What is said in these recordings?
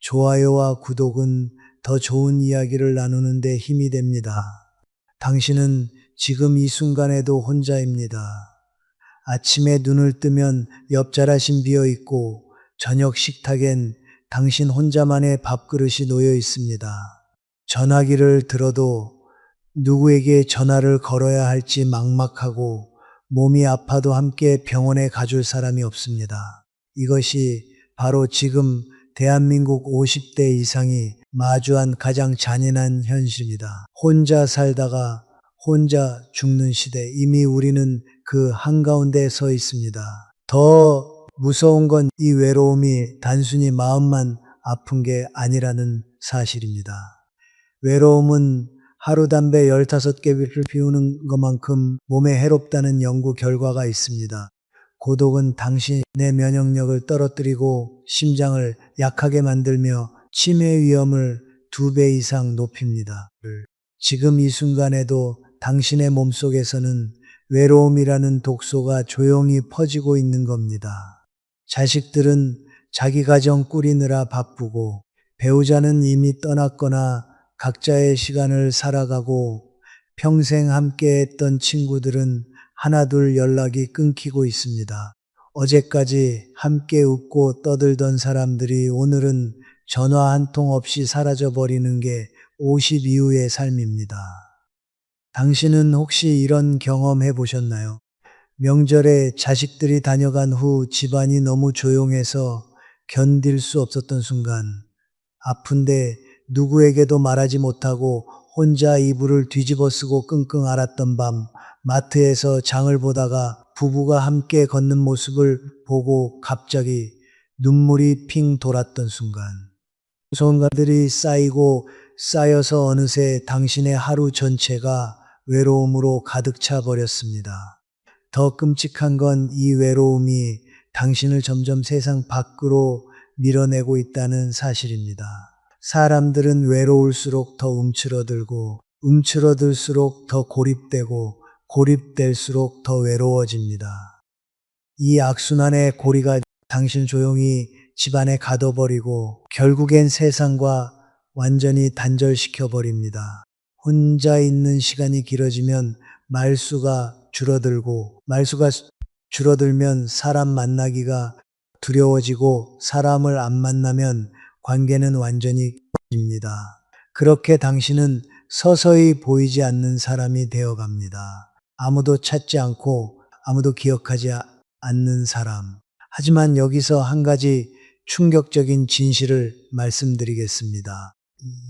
좋아요와 구독은 더 좋은 이야기를 나누는 데 힘이 됩니다. 당신은 지금 이 순간에도 혼자입니다. 아침에 눈을 뜨면 옆자락이 비어 있고 저녁 식탁엔 당신 혼자만의 밥그릇이 놓여 있습니다. 전화기를 들어도 누구에게 전화를 걸어야 할지 막막하고 몸이 아파도 함께 병원에 가줄 사람이 없습니다. 이것이 바로 지금 대한민국 50대 이상이 마주한 가장 잔인한 현실입니다. 혼자 살다가 혼자 죽는 시대, 이미 우리는 그 한가운데 서 있습니다. 더 무서운 건 이 외로움이 단순히 마음만 아픈 게 아니라는 사실입니다. 외로움은 하루 담배 15개를 피우는 것만큼 몸에 해롭다는 연구 결과가 있습니다. 고독은 당신의 면역력을 떨어뜨리고 심장을 약하게 만들며 치매 위험을 2배 이상 높입니다. 지금 이 순간에도 당신의 몸속에서는 외로움이라는 독소가 조용히 퍼지고 있는 겁니다. 자식들은 자기 가정 꾸리느라 바쁘고 배우자는 이미 떠났거나 각자의 시간을 살아가고 평생 함께했던 친구들은 하나둘 연락이 끊기고 있습니다. 어제까지 함께 웃고 떠들던 사람들이 오늘은 전화 한 통 없이 사라져버리는 게 50 이후의 삶입니다. 당신은 혹시 이런 경험 해보셨나요? 명절에 자식들이 다녀간 후 집안이 너무 조용해서 견딜 수 없었던 순간, 아픈데 누구에게도 말하지 못하고 혼자 이불을 뒤집어 쓰고 끙끙 앓았던 밤, 마트에서 장을 보다가 부부가 함께 걷는 모습을 보고 갑자기 눈물이 핑 돌았던 순간, 손가들이 쌓이고 쌓여서 어느새 당신의 하루 전체가 외로움으로 가득 차 버렸습니다. 더 끔찍한 건 이 외로움이 당신을 점점 세상 밖으로 밀어내고 있다는 사실입니다. 사람들은 외로울수록 더 움츠러들고 움츠러들수록 더 고립되고 고립될수록 더 외로워집니다. 이 악순환의 고리가 당신 조용히 집안에 가둬버리고 결국엔 세상과 완전히 단절시켜버립니다. 혼자 있는 시간이 길어지면 말수가 줄어들면 사람 만나기가 두려워지고 사람을 안 만나면 관계는 완전히 꺼집니다. 그렇게 당신은 서서히 보이지 않는 사람이 되어갑니다. 아무도 찾지 않고 아무도 기억하지 않는 사람. 하지만 여기서 한 가지 충격적인 진실을 말씀드리겠습니다.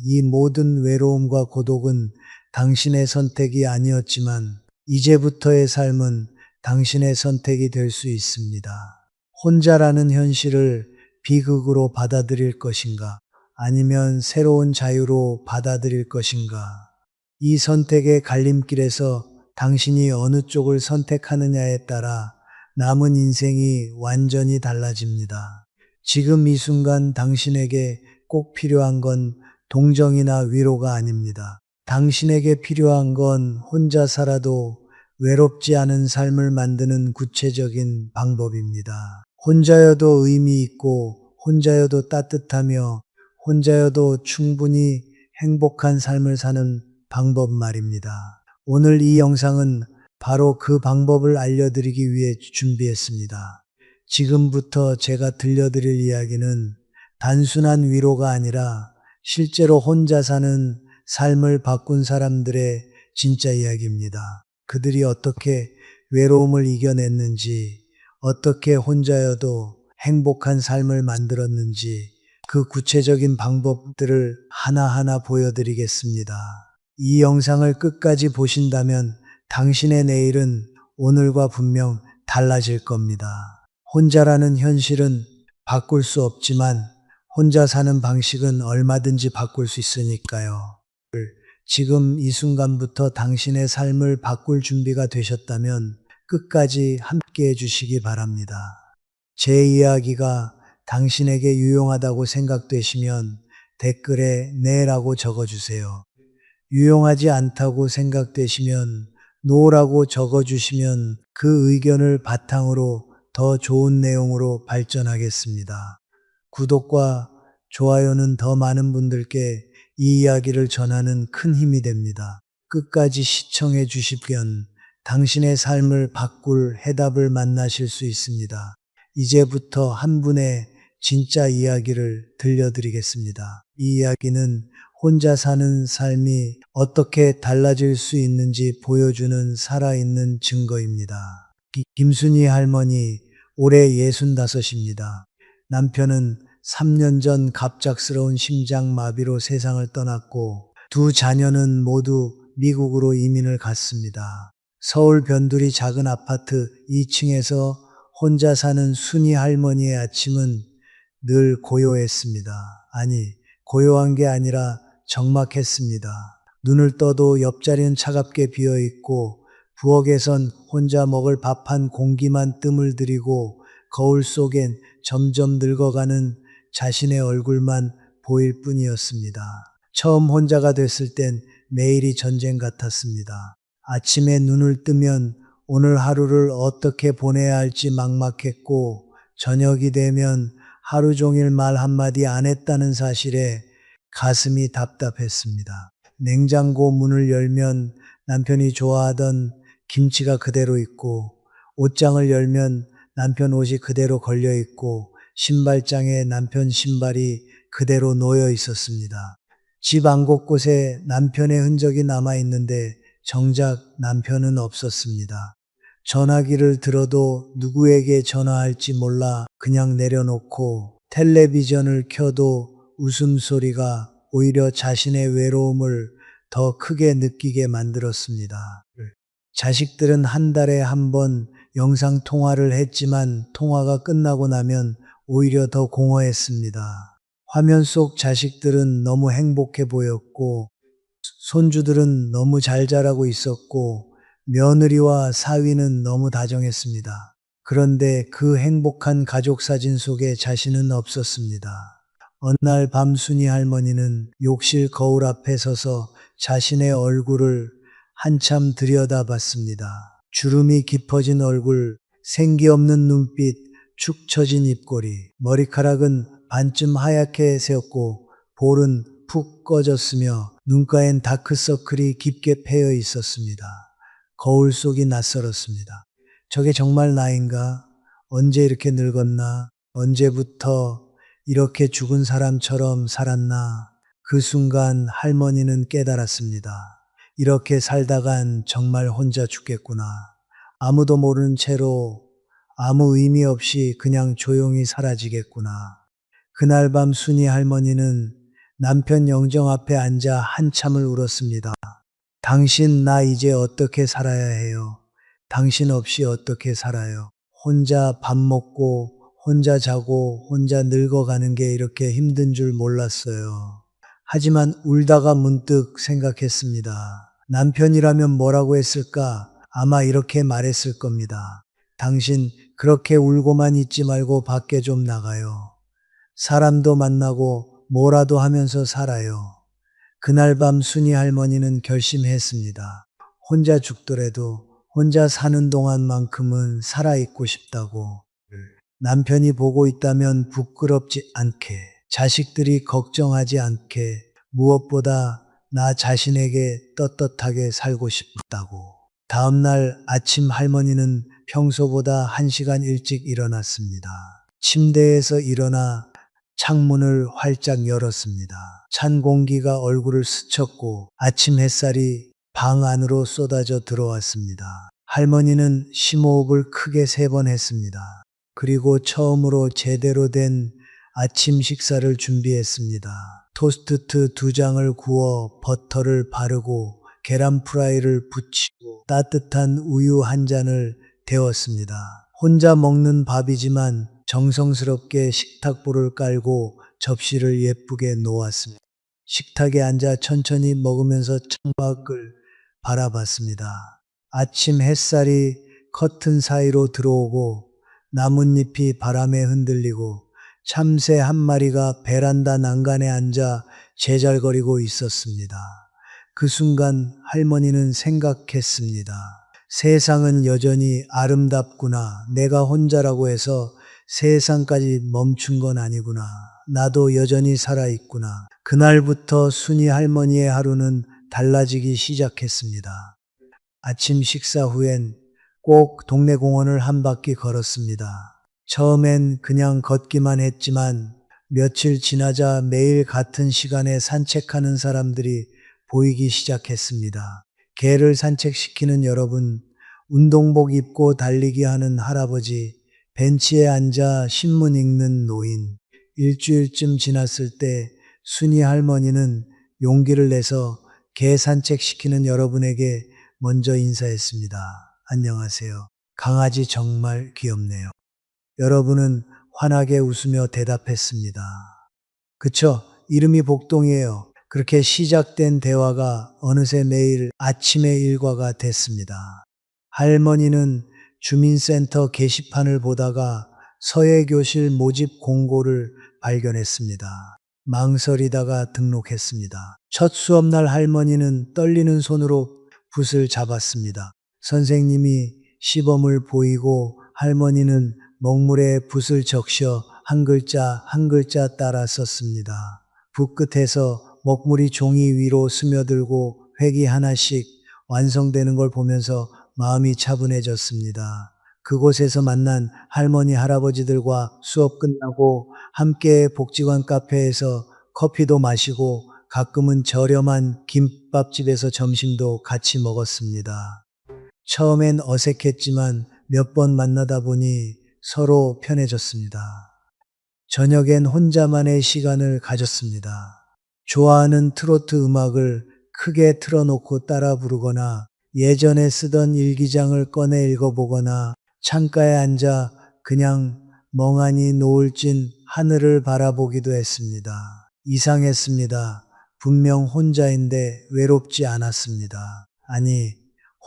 이 모든 외로움과 고독은 당신의 선택이 아니었지만 이제부터의 삶은 당신의 선택이 될 수 있습니다. 혼자라는 현실을 비극으로 받아들일 것인가? 아니면 새로운 자유로 받아들일 것인가? 이 선택의 갈림길에서 당신이 어느 쪽을 선택하느냐에 따라 남은 인생이 완전히 달라집니다. 지금 이 순간 당신에게 꼭 필요한 건 동정이나 위로가 아닙니다. 당신에게 필요한 건 혼자 살아도 외롭지 않은 삶을 만드는 구체적인 방법입니다. 혼자여도 의미 있고 혼자여도 따뜻하며 혼자여도 충분히 행복한 삶을 사는 방법 말입니다. 오늘 이 영상은 바로 그 방법을 알려드리기 위해 준비했습니다. 지금부터 제가 들려드릴 이야기는 단순한 위로가 아니라 실제로 혼자 사는 삶을 바꾼 사람들의 진짜 이야기입니다. 그들이 어떻게 외로움을 이겨냈는지, 어떻게 혼자여도 행복한 삶을 만들었는지 그 구체적인 방법들을 하나하나 보여드리겠습니다. 이 영상을 끝까지 보신다면 당신의 내일은 오늘과 분명 달라질 겁니다. 혼자라는 현실은 바꿀 수 없지만 혼자 사는 방식은 얼마든지 바꿀 수 있으니까요. 지금 이 순간부터 당신의 삶을 바꿀 준비가 되셨다면 끝까지 함께 해주시기 바랍니다. 제 이야기가 당신에게 유용하다고 생각되시면 댓글에 네라고 적어주세요. 유용하지 않다고 생각되시면 노라고 적어주시면 그 의견을 바탕으로 더 좋은 내용으로 발전하겠습니다. 구독과 좋아요는 더 많은 분들께 이 이야기를 전하는 큰 힘이 됩니다. 끝까지 시청해 주시면 당신의 삶을 바꿀 해답을 만나실 수 있습니다. 이제부터 한 분의 진짜 이야기를 들려드리겠습니다. 이 이야기는 혼자 사는 삶이 어떻게 달라질 수 있는지 보여주는 살아있는 증거입니다. 김순희 할머니 올해 65입니다. 남편은 3년 전 갑작스러운 심장마비로 세상을 떠났고 두 자녀는 모두 미국으로 이민을 갔습니다. 서울 변두리 작은 아파트 2층에서 혼자 사는 순희 할머니의 아침은 늘 고요했습니다. 아니, 고요한 게 아니라 적막했습니다. 눈을 떠도 옆자리는 차갑게 비어 있고 부엌에선 혼자 먹을 밥 한 공기만 뜸을 들이고 거울 속엔 점점 늙어가는 자신의 얼굴만 보일 뿐이었습니다. 처음 혼자가 됐을 땐 매일이 전쟁 같았습니다. 아침에 눈을 뜨면 오늘 하루를 어떻게 보내야 할지 막막했고 저녁이 되면 하루 종일 말 한마디 안 했다는 사실에 가슴이 답답했습니다. 냉장고 문을 열면 남편이 좋아하던 김치가 그대로 있고 옷장을 열면 남편 옷이 그대로 걸려 있고 신발장에 남편 신발이 그대로 놓여 있었습니다. 집 안 곳곳에 남편의 흔적이 남아 있는데 정작 남편은 없었습니다. 전화기를 들어도 누구에게 전화할지 몰라 그냥 내려놓고 텔레비전을 켜도 웃음소리가 오히려 자신의 외로움을 더 크게 느끼게 만들었습니다. 자식들은 한 달에 한 번 영상 통화를 했지만 통화가 끝나고 나면 오히려 더 공허했습니다. 화면 속 자식들은 너무 행복해 보였고 손주들은 너무 잘 자라고 있었고 며느리와 사위는 너무 다정했습니다. 그런데 그 행복한 가족 사진 속에 자신은 없었습니다. 어느 날 밤 순희 할머니는 욕실 거울 앞에 서서 자신의 얼굴을 한참 들여다봤습니다. 주름이 깊어진 얼굴, 생기 없는 눈빛, 축 처진 입꼬리, 머리카락은 반쯤 하얗게 새었고 볼은 푹 꺼졌으며 눈가엔 다크서클이 깊게 패여 있었습니다. 거울 속이 낯설었습니다. 저게 정말 나인가? 언제 이렇게 늙었나? 언제부터 이렇게 죽은 사람처럼 살았나? 그 순간 할머니는 깨달았습니다. 이렇게 살다간 정말 혼자 죽겠구나. 아무도 모르는 채로 아무 의미 없이 그냥 조용히 사라지겠구나. 그날 밤 순희 할머니는 남편 영정 앞에 앉아 한참을 울었습니다. 당신 나 이제 어떻게 살아야 해요? 당신 없이 어떻게 살아요? 혼자 밥 먹고 혼자 자고 혼자 늙어가는 게 이렇게 힘든 줄 몰랐어요. 하지만 울다가 문득 생각했습니다. 남편이라면 뭐라고 했을까? 아마 이렇게 말했을 겁니다. 당신 그렇게 울고만 있지 말고 밖에 좀 나가요. 사람도 만나고 뭐라도 하면서 살아요. 그날 밤 순희 할머니는 결심했습니다. 혼자 죽더라도 혼자 사는 동안만큼은 살아있고 싶다고. 남편이 보고 있다면 부끄럽지 않게, 자식들이 걱정하지 않게, 무엇보다 나 자신에게 떳떳하게 살고 싶다고. 다음날 아침 할머니는 평소보다 1시간 일찍 일어났습니다. 침대에서 일어나 창문을 활짝 열었습니다. 찬 공기가 얼굴을 스쳤고 아침 햇살이 방 안으로 쏟아져 들어왔습니다. 할머니는 심호흡을 크게 3번 했습니다. 그리고 처음으로 제대로 된 아침 식사를 준비했습니다. 토스트 2장을 구워 버터를 바르고 계란 프라이를 붙이고 따뜻한 우유 한 잔을 데웠습니다. 혼자 먹는 밥이지만 정성스럽게 식탁보를 깔고 접시를 예쁘게 놓았습니다. 식탁에 앉아 천천히 먹으면서 창밖을 바라봤습니다. 아침 햇살이 커튼 사이로 들어오고 나뭇잎이 바람에 흔들리고 참새 한 마리가 베란다 난간에 앉아 제잘거리고 있었습니다. 그 순간 할머니는 생각했습니다. 세상은 여전히 아름답구나. 내가 혼자라고 해서 세상까지 멈춘 건 아니구나. 나도 여전히 살아있구나. 그날부터 순이 할머니의 하루는 달라지기 시작했습니다. 아침 식사 후엔 꼭 동네 공원을 한 바퀴 걸었습니다. 처음엔 그냥 걷기만 했지만 며칠 지나자 매일 같은 시간에 산책하는 사람들이 보이기 시작했습니다. 개를 산책시키는 여러분, 운동복 입고 달리기 하는 할아버지, 벤치에 앉아 신문 읽는 노인. 일주일쯤 지났을 때 순이 할머니는 용기를 내서 개 산책시키는 여러분에게 먼저 인사했습니다. 안녕하세요. 강아지 정말 귀엽네요. 여러분은 환하게 웃으며 대답했습니다. 그쵸? 이름이 복동이에요. 그렇게 시작된 대화가 어느새 매일 아침의 일과가 됐습니다. 할머니는 주민센터 게시판을 보다가 서예교실 모집 공고를 발견했습니다. 망설이다가 등록했습니다. 첫 수업날 할머니는 떨리는 손으로 붓을 잡았습니다. 선생님이 시범을 보이고 할머니는 먹물에 붓을 적셔 한 글자 한 글자 따라 썼습니다. 붓 끝에서 먹물이 종이 위로 스며들고 획이 하나씩 완성되는 걸 보면서 마음이 차분해졌습니다. 그곳에서 만난 할머니 할아버지들과 수업 끝나고 함께 복지관 카페에서 커피도 마시고 가끔은 저렴한 김밥집에서 점심도 같이 먹었습니다. 처음엔 어색했지만 몇 번 만나다 보니 서로 편해졌습니다. 저녁엔 혼자만의 시간을 가졌습니다. 좋아하는 트로트 음악을 크게 틀어놓고 따라 부르거나 예전에 쓰던 일기장을 꺼내 읽어보거나 창가에 앉아 그냥 멍하니 노을 진 하늘을 바라보기도 했습니다. 이상했습니다. 분명 혼자인데 외롭지 않았습니다. 아니,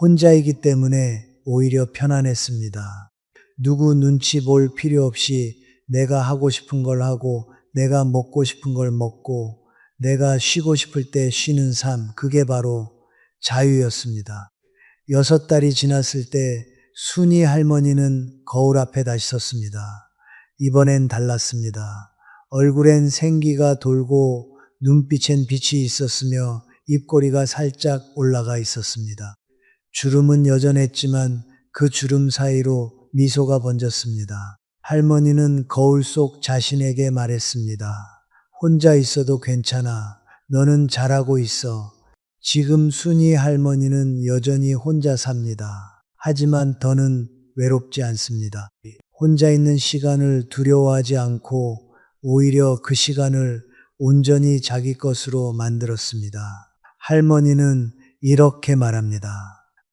혼자이기 때문에 오히려 편안했습니다. 누구 눈치 볼 필요 없이 내가 하고 싶은 걸 하고 내가 먹고 싶은 걸 먹고 내가 쉬고 싶을 때 쉬는 삶, 그게 바로 자유였습니다. 6달이 지났을 때 순이 할머니는 거울 앞에 다시 섰습니다. 이번엔 달랐습니다. 얼굴엔 생기가 돌고 눈빛엔 빛이 있었으며 입꼬리가 살짝 올라가 있었습니다. 주름은 여전했지만 그 주름 사이로 미소가 번졌습니다. 할머니는 거울 속 자신에게 말했습니다. 혼자 있어도 괜찮아. 너는 잘하고 있어. 지금 순이 할머니는 여전히 혼자 삽니다. 하지만 더는 외롭지 않습니다. 혼자 있는 시간을 두려워하지 않고 오히려 그 시간을 온전히 자기 것으로 만들었습니다. 할머니는 이렇게 말합니다.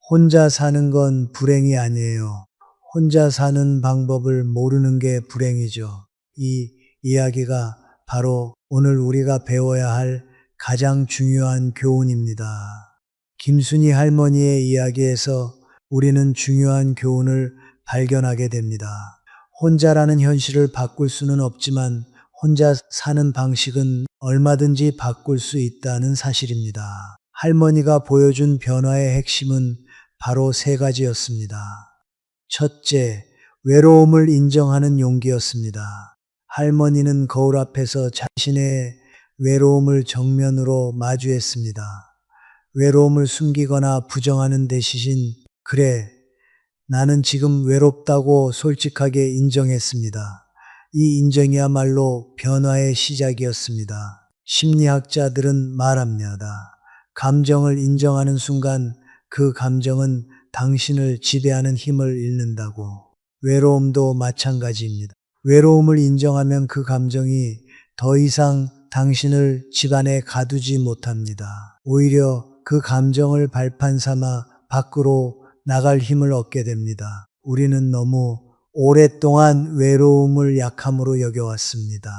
혼자 사는 건 불행이 아니에요. 혼자 사는 방법을 모르는 게 불행이죠. 이 이야기가 바로 오늘 우리가 배워야 할 가장 중요한 교훈입니다. 김순이 할머니의 이야기에서 우리는 중요한 교훈을 발견하게 됩니다. 혼자라는 현실을 바꿀 수는 없지만 혼자 사는 방식은 얼마든지 바꿀 수 있다는 사실입니다. 할머니가 보여준 변화의 핵심은 바로 3가지였습니다. 첫째, 외로움을 인정하는 용기였습니다. 할머니는 거울 앞에서 자신의 외로움을 정면으로 마주했습니다. 외로움을 숨기거나 부정하는 대신 그래, 나는 지금 외롭다고 솔직하게 인정했습니다. 이 인정이야말로 변화의 시작이었습니다. 심리학자들은 말합니다. 감정을 인정하는 순간 그 감정은 당신을 지배하는 힘을 잃는다고. 외로움도 마찬가지입니다. 외로움을 인정하면 그 감정이 더 이상 당신을 집안에 가두지 못합니다. 오히려 그 감정을 발판 삼아 밖으로 나갈 힘을 얻게 됩니다. 우리는 너무 오랫동안 외로움을 약함으로 여겨왔습니다.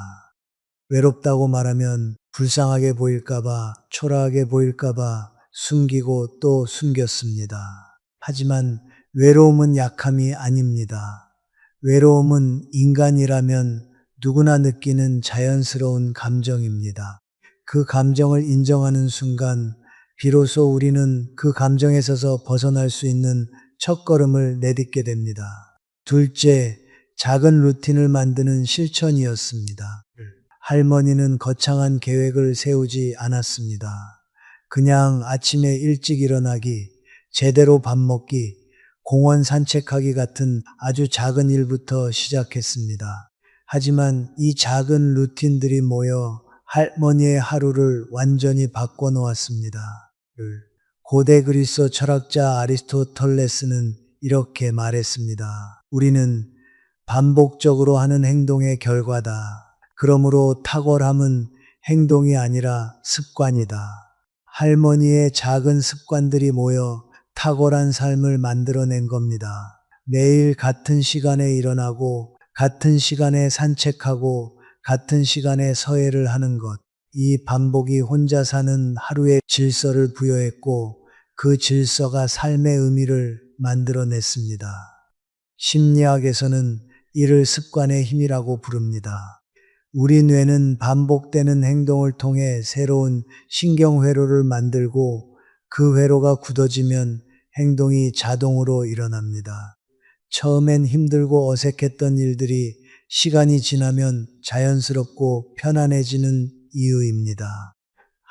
외롭다고 말하면 불쌍하게 보일까봐, 초라하게 보일까봐 숨기고 또 숨겼습니다. 하지만 외로움은 약함이 아닙니다. 외로움은 인간이라면 누구나 느끼는 자연스러운 감정입니다. 그 감정을 인정하는 순간 비로소 우리는 그 감정에서 벗어날 수 있는 첫걸음을 내딛게 됩니다. 둘째, 작은 루틴을 만드는 실천이었습니다. 할머니는 거창한 계획을 세우지 않았습니다. 그냥 아침에 일찍 일어나기, 제대로 밥 먹기, 공원 산책하기 같은 아주 작은 일부터 시작했습니다. 하지만 이 작은 루틴들이 모여 할머니의 하루를 완전히 바꿔놓았습니다. 고대 그리스 철학자 아리스토텔레스는 이렇게 말했습니다. 우리는 반복적으로 하는 행동의 결과다. 그러므로 탁월함은 행동이 아니라 습관이다. 할머니의 작은 습관들이 모여 탁월한 삶을 만들어낸 겁니다. 매일 같은 시간에 일어나고, 같은 시간에 산책하고, 같은 시간에 서예를 하는 것. 이 반복이 혼자 사는 하루의 질서를 부여했고, 그 질서가 삶의 의미를 만들어냈습니다. 심리학에서는 이를 습관의 힘이라고 부릅니다. 우리 뇌는 반복되는 행동을 통해 새로운 신경회로를 만들고 그 회로가 굳어지면 행동이 자동으로 일어납니다. 처음엔 힘들고 어색했던 일들이 시간이 지나면 자연스럽고 편안해지는 이유입니다.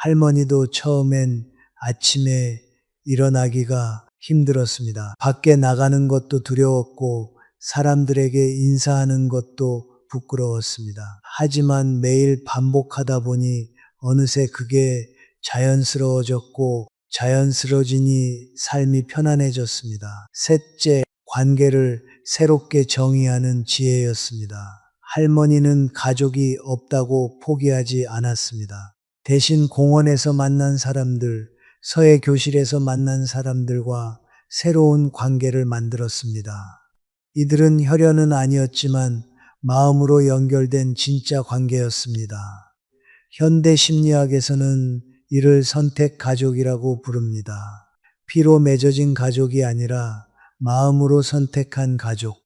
할머니도 처음엔 아침에 일어나기가 힘들었습니다. 밖에 나가는 것도 두려웠고 사람들에게 인사하는 것도 부끄러웠습니다. 하지만 매일 반복하다 보니 어느새 그게 자연스러워졌고 자연스러워지니 삶이 편안해졌습니다. 셋째, 관계를 새롭게 정의하는 지혜였습니다. 할머니는 가족이 없다고 포기하지 않았습니다. 대신 공원에서 만난 사람들, 서예 교실에서 만난 사람들과 새로운 관계를 만들었습니다. 이들은 혈연은 아니었지만 마음으로 연결된 진짜 관계였습니다. 현대 심리학에서는 이를 선택 가족이라고 부릅니다. 피로 맺어진 가족이 아니라 마음으로 선택한 가족들.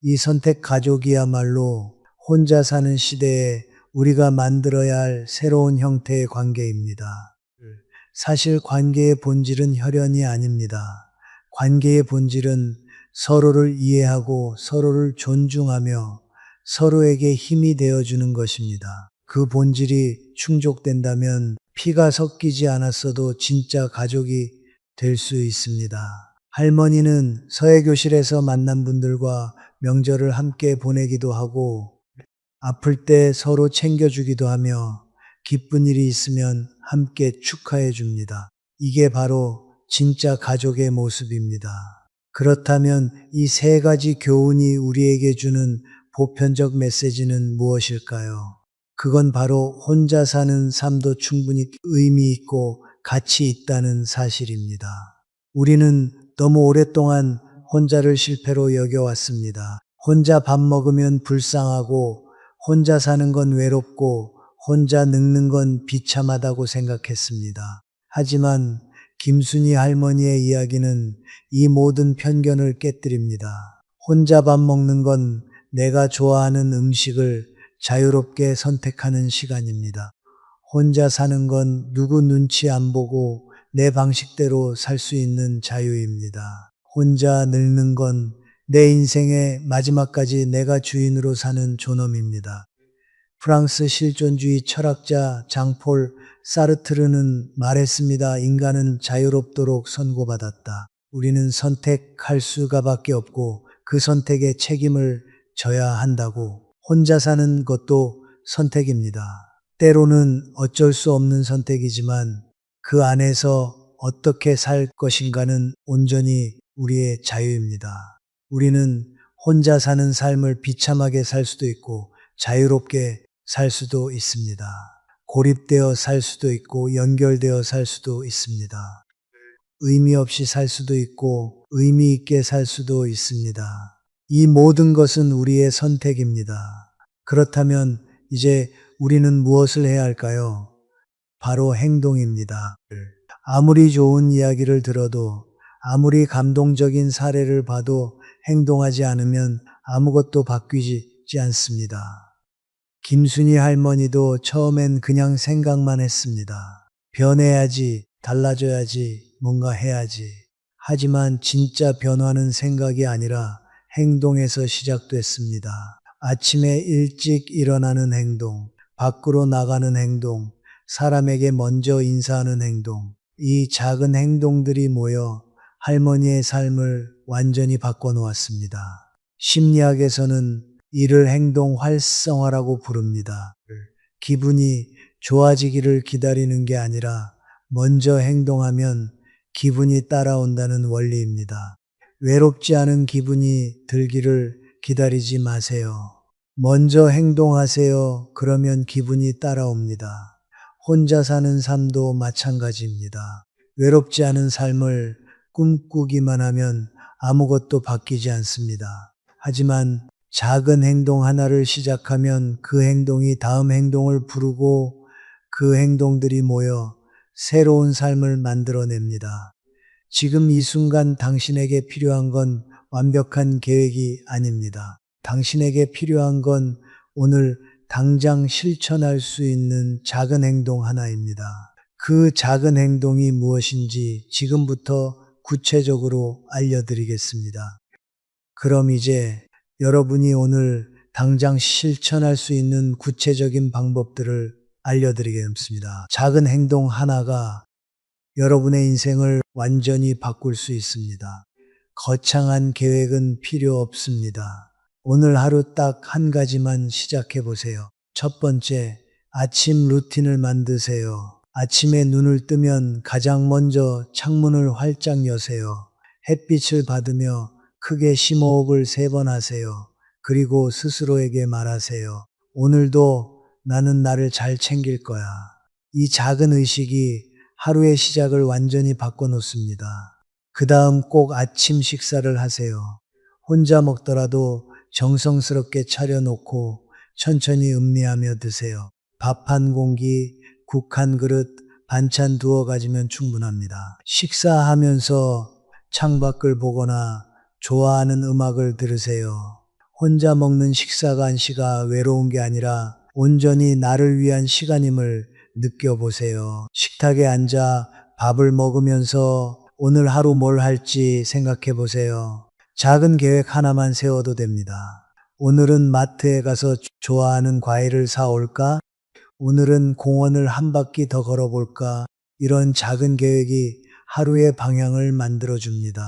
이 선택 가족이야말로 혼자 사는 시대에 우리가 만들어야 할 새로운 형태의 관계입니다. 사실 관계의 본질은 혈연이 아닙니다. 관계의 본질은 서로를 이해하고 서로를 존중하며 서로에게 힘이 되어주는 것입니다. 그 본질이 충족된다면 피가 섞이지 않았어도 진짜 가족이 될 수 있습니다. 할머니는 서예교실에서 만난 분들과 명절을 함께 보내기도 하고 아플 때 서로 챙겨주기도 하며 기쁜 일이 있으면 함께 축하해 줍니다. 이게 바로 진짜 가족의 모습입니다. 그렇다면 이 세 가지 교훈이 우리에게 주는 보편적 메시지는 무엇일까요? 그건 바로 혼자 사는 삶도 충분히 의미 있고 가치 있다는 사실입니다. 우리는 너무 오랫동안 혼자를 실패로 여겨왔습니다. 혼자 밥 먹으면 불쌍하고 혼자 사는 건 외롭고 혼자 늙는 건 비참하다고 생각했습니다. 하지만 김순희 할머니의 이야기는 이 모든 편견을 깨뜨립니다. 혼자 밥 먹는 건 내가 좋아하는 음식을 자유롭게 선택하는 시간입니다. 혼자 사는 건 누구 눈치 안 보고 내 방식대로 살 수 있는 자유입니다. 혼자 늙는 건 내 인생의 마지막까지 내가 주인으로 사는 존엄입니다. 프랑스 실존주의 철학자 장폴 사르트르는 말했습니다. 인간은 자유롭도록 선고받았다. 우리는 선택할 수가밖에 없고 그 선택에 책임을 져야 한다고. 혼자 사는 것도 선택입니다. 때로는 어쩔 수 없는 선택이지만 그 안에서 어떻게 살 것인가는 온전히 우리의 자유입니다. 우리는 혼자 사는 삶을 비참하게 살 수도 있고 자유롭게 살 수도 있습니다. 고립되어 살 수도 있고 연결되어 살 수도 있습니다. 의미 없이 살 수도 있고 의미 있게 살 수도 있습니다. 이 모든 것은 우리의 선택입니다. 그렇다면 이제 우리는 무엇을 해야 할까요? 바로 행동입니다. 아무리 좋은 이야기를 들어도 아무리 감동적인 사례를 봐도 행동하지 않으면 아무것도 바뀌지 않습니다. 김순희 할머니도 처음엔 그냥 생각만 했습니다. 변해야지, 달라져야지, 뭔가 해야지. 하지만 진짜 변화는 생각이 아니라 행동에서 시작됐습니다. 아침에 일찍 일어나는 행동, 밖으로 나가는 행동, 사람에게 먼저 인사하는 행동, 이 작은 행동들이 모여 할머니의 삶을 완전히 바꿔놓았습니다. 심리학에서는 이를 행동 활성화라고 부릅니다. 기분이 좋아지기를 기다리는 게 아니라 먼저 행동하면 기분이 따라온다는 원리입니다. 외롭지 않은 기분이 들기를 기다리지 마세요. 먼저 행동하세요. 그러면 기분이 따라옵니다. 혼자 사는 삶도 마찬가지입니다. 외롭지 않은 삶을 꿈꾸기만 하면 아무것도 바뀌지 않습니다. 하지만 작은 행동 하나를 시작하면 그 행동이 다음 행동을 부르고 그 행동들이 모여 새로운 삶을 만들어냅니다. 지금 이 순간 당신에게 필요한 건 완벽한 계획이 아닙니다. 당신에게 필요한 건 오늘 당장 실천할 수 있는 작은 행동 하나입니다. 그 작은 행동이 무엇인지 지금부터 구체적으로 알려드리겠습니다. 그럼 이제 여러분이 오늘 당장 실천할 수 있는 구체적인 방법들을 알려드리겠습니다. 작은 행동 하나가 여러분의 인생을 완전히 바꿀 수 있습니다. 거창한 계획은 필요 없습니다. 오늘 하루 딱 한 가지만 시작해 보세요. 첫 번째, 아침 루틴을 만드세요. 아침에 눈을 뜨면 가장 먼저 창문을 활짝 여세요. 햇빛을 받으며 크게 심호흡을 3번 하세요. 그리고 스스로에게 말하세요. 오늘도 나는 나를 잘 챙길 거야. 이 작은 의식이 하루의 시작을 완전히 바꿔놓습니다. 그 다음 꼭 아침 식사를 하세요. 혼자 먹더라도 정성스럽게 차려놓고 천천히 음미하며 드세요. 밥 한 공기, 국 한 그릇, 반찬 두어 가지면 충분합니다. 식사하면서 창밖을 보거나 좋아하는 음악을 들으세요. 혼자 먹는 식사 간시가 외로운 게 아니라 온전히 나를 위한 시간임을 느껴보세요. 식탁에 앉아 밥을 먹으면서 오늘 하루 뭘 할지 생각해 보세요. 작은 계획 하나만 세워도 됩니다. 오늘은 마트에 가서 좋아하는 과일을 사올까? 오늘은 공원을 한 바퀴 더 걸어볼까? 이런 작은 계획이 하루의 방향을 만들어줍니다.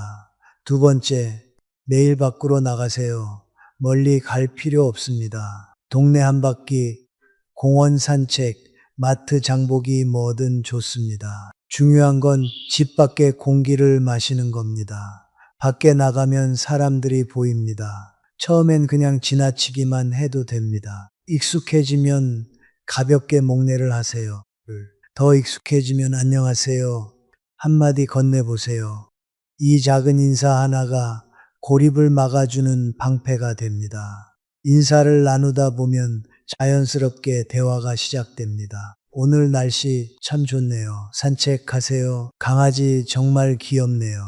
두 번째, 매일 밖으로 나가세요. 멀리 갈 필요 없습니다. 동네 한 바퀴, 공원 산책, 마트 장보기 뭐든 좋습니다. 중요한 건 집 밖의 공기를 마시는 겁니다. 밖에 나가면 사람들이 보입니다. 처음엔 그냥 지나치기만 해도 됩니다. 익숙해지면 가볍게 목례를 하세요. 더 익숙해지면 안녕하세요. 한마디 건네보세요. 이 작은 인사 하나가 고립을 막아주는 방패가 됩니다. 인사를 나누다 보면 자연스럽게 대화가 시작됩니다. 오늘 날씨 참 좋네요. 산책하세요. 강아지 정말 귀엽네요.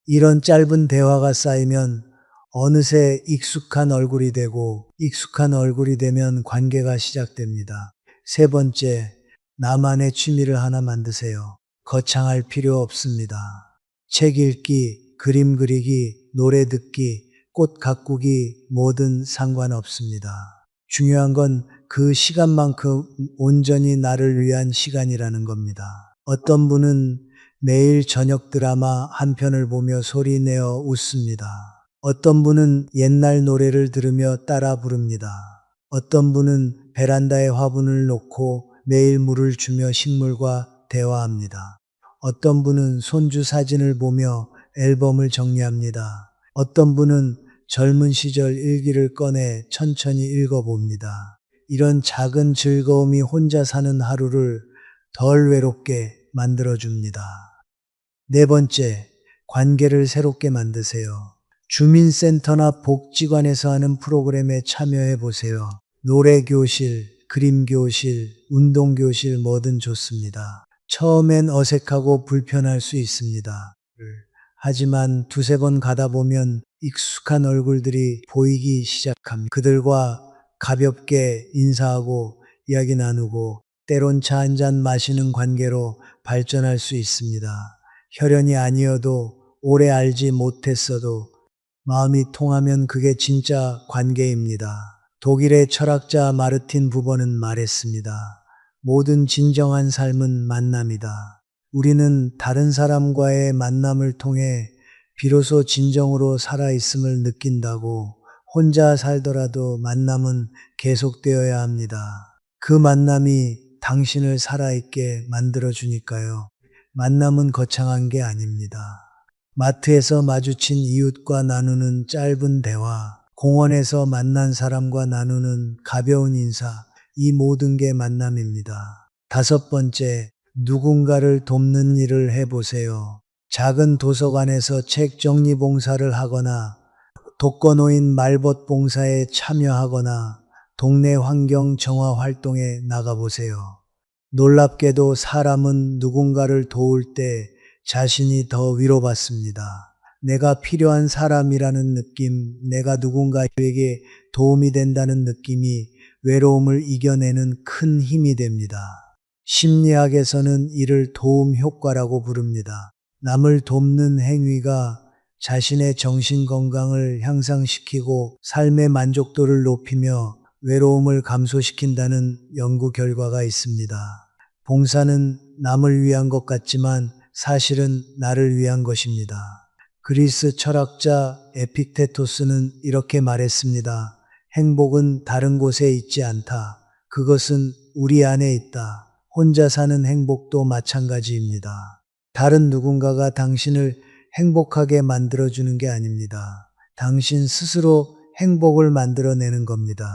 이런 짧은 대화가 쌓이면 어느새 익숙한 얼굴이 되고 익숙한 얼굴이 되면 관계가 시작됩니다. 세 번째, 나만의 취미를 하나 만드세요. 거창할 필요 없습니다. 책 읽기, 그림 그리기, 노래 듣기, 꽃 가꾸기 뭐든 상관없습니다. 중요한 건 그 시간만큼 온전히 나를 위한 시간이라는 겁니다. 어떤 분은 매일 저녁 드라마 한 편을 보며 소리내어 웃습니다. 어떤 분은 옛날 노래를 들으며 따라 부릅니다. 어떤 분은 베란다에 화분을 놓고 매일 물을 주며 식물과 대화합니다. 어떤 분은 손주 사진을 보며 앨범을 정리합니다. 어떤 분은 젊은 시절 일기를 꺼내 천천히 읽어봅니다. 이런 작은 즐거움이 혼자 사는 하루를 덜 외롭게 만들어줍니다. 네 번째, 관계를 새롭게 만드세요. 주민센터나 복지관에서 하는 프로그램에 참여해 보세요. 노래교실, 그림교실, 운동교실 뭐든 좋습니다. 처음엔 어색하고 불편할 수 있습니다. 하지만 두세 번 가다 보면 익숙한 얼굴들이 보이기 시작합니다. 그들과 가볍게 인사하고 이야기 나누고 때론 차 한잔 마시는 관계로 발전할 수 있습니다. 혈연이 아니어도 오래 알지 못했어도 마음이 통하면 그게 진짜 관계입니다. 독일의 철학자 마르틴 부버는 말했습니다. 모든 진정한 삶은 만남이다. 우리는 다른 사람과의 만남을 통해 비로소 진정으로 살아있음을 느낀다고. 혼자 살더라도 만남은 계속되어야 합니다. 그 만남이 당신을 살아있게 만들어주니까요. 만남은 거창한 게 아닙니다. 마트에서 마주친 이웃과 나누는 짧은 대화, 공원에서 만난 사람과 나누는 가벼운 인사, 이 모든 게 만남입니다. 다섯 번째, 누군가를 돕는 일을 해보세요. 작은 도서관에서 책 정리 봉사를 하거나 독거노인 말벗 봉사에 참여하거나 동네 환경 정화 활동에 나가보세요. 놀랍게도 사람은 누군가를 도울 때 자신이 더 위로받습니다. 내가 필요한 사람이라는 느낌, 내가 누군가에게 도움이 된다는 느낌이 외로움을 이겨내는 큰 힘이 됩니다. 심리학에서는 이를 도움 효과라고 부릅니다. 남을 돕는 행위가 자신의 정신 건강을 향상시키고 삶의 만족도를 높이며 외로움을 감소시킨다는 연구 결과가 있습니다. 봉사는 남을 위한 것 같지만 사실은 나를 위한 것입니다. 그리스 철학자 에픽테토스는 이렇게 말했습니다. 행복은 다른 곳에 있지 않다. 그것은 우리 안에 있다. 혼자 사는 행복도 마찬가지입니다. 다른 누군가가 당신을 행복하게 만들어주는 게 아닙니다. 당신 스스로 행복을 만들어내는 겁니다.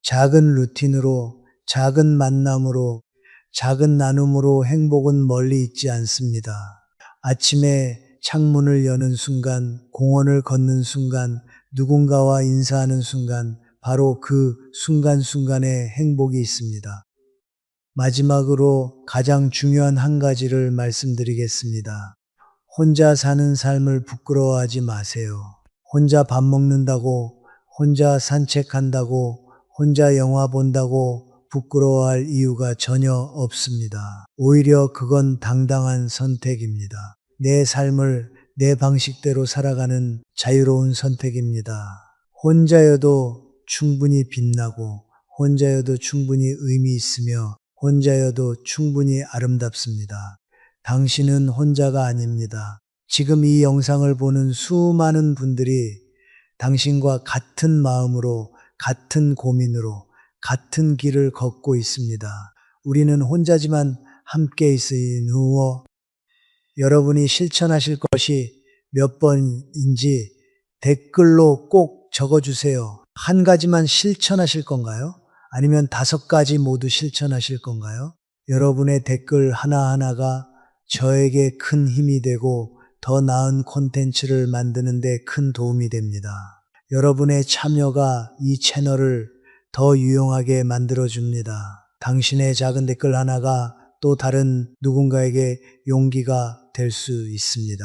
작은 루틴으로, 작은 만남으로, 작은 나눔으로 행복은 멀리 있지 않습니다. 아침에 창문을 여는 순간, 공원을 걷는 순간, 누군가와 인사하는 순간, 바로 그 순간순간에 행복이 있습니다. 마지막으로 가장 중요한 한 가지를 말씀드리겠습니다. 혼자 사는 삶을 부끄러워하지 마세요. 혼자 밥 먹는다고, 혼자 산책한다고, 혼자 영화 본다고 부끄러워할 이유가 전혀 없습니다. 오히려 그건 당당한 선택입니다. 내 삶을 내 방식대로 살아가는 자유로운 선택입니다. 혼자여도 충분히 빛나고, 혼자여도 충분히 의미 있으며, 혼자여도 충분히 아름답습니다. 당신은 혼자가 아닙니다. 지금 이 영상을 보는 수많은 분들이 당신과 같은 마음으로, 같은 고민으로, 같은 길을 걷고 있습니다. 우리는 혼자지만 함께 있으니 후어 여러분이 실천하실 것이 몇 번인지 댓글로 꼭 적어주세요. 한 가지만 실천하실 건가요? 아니면 5가지 모두 실천하실 건가요? 여러분의 댓글 하나하나가 저에게 큰 힘이 되고 더 나은 콘텐츠를 만드는 데 큰 도움이 됩니다. 여러분의 참여가 이 채널을 더 유용하게 만들어줍니다. 당신의 작은 댓글 하나가 또 다른 누군가에게 용기가 될 수 있습니다.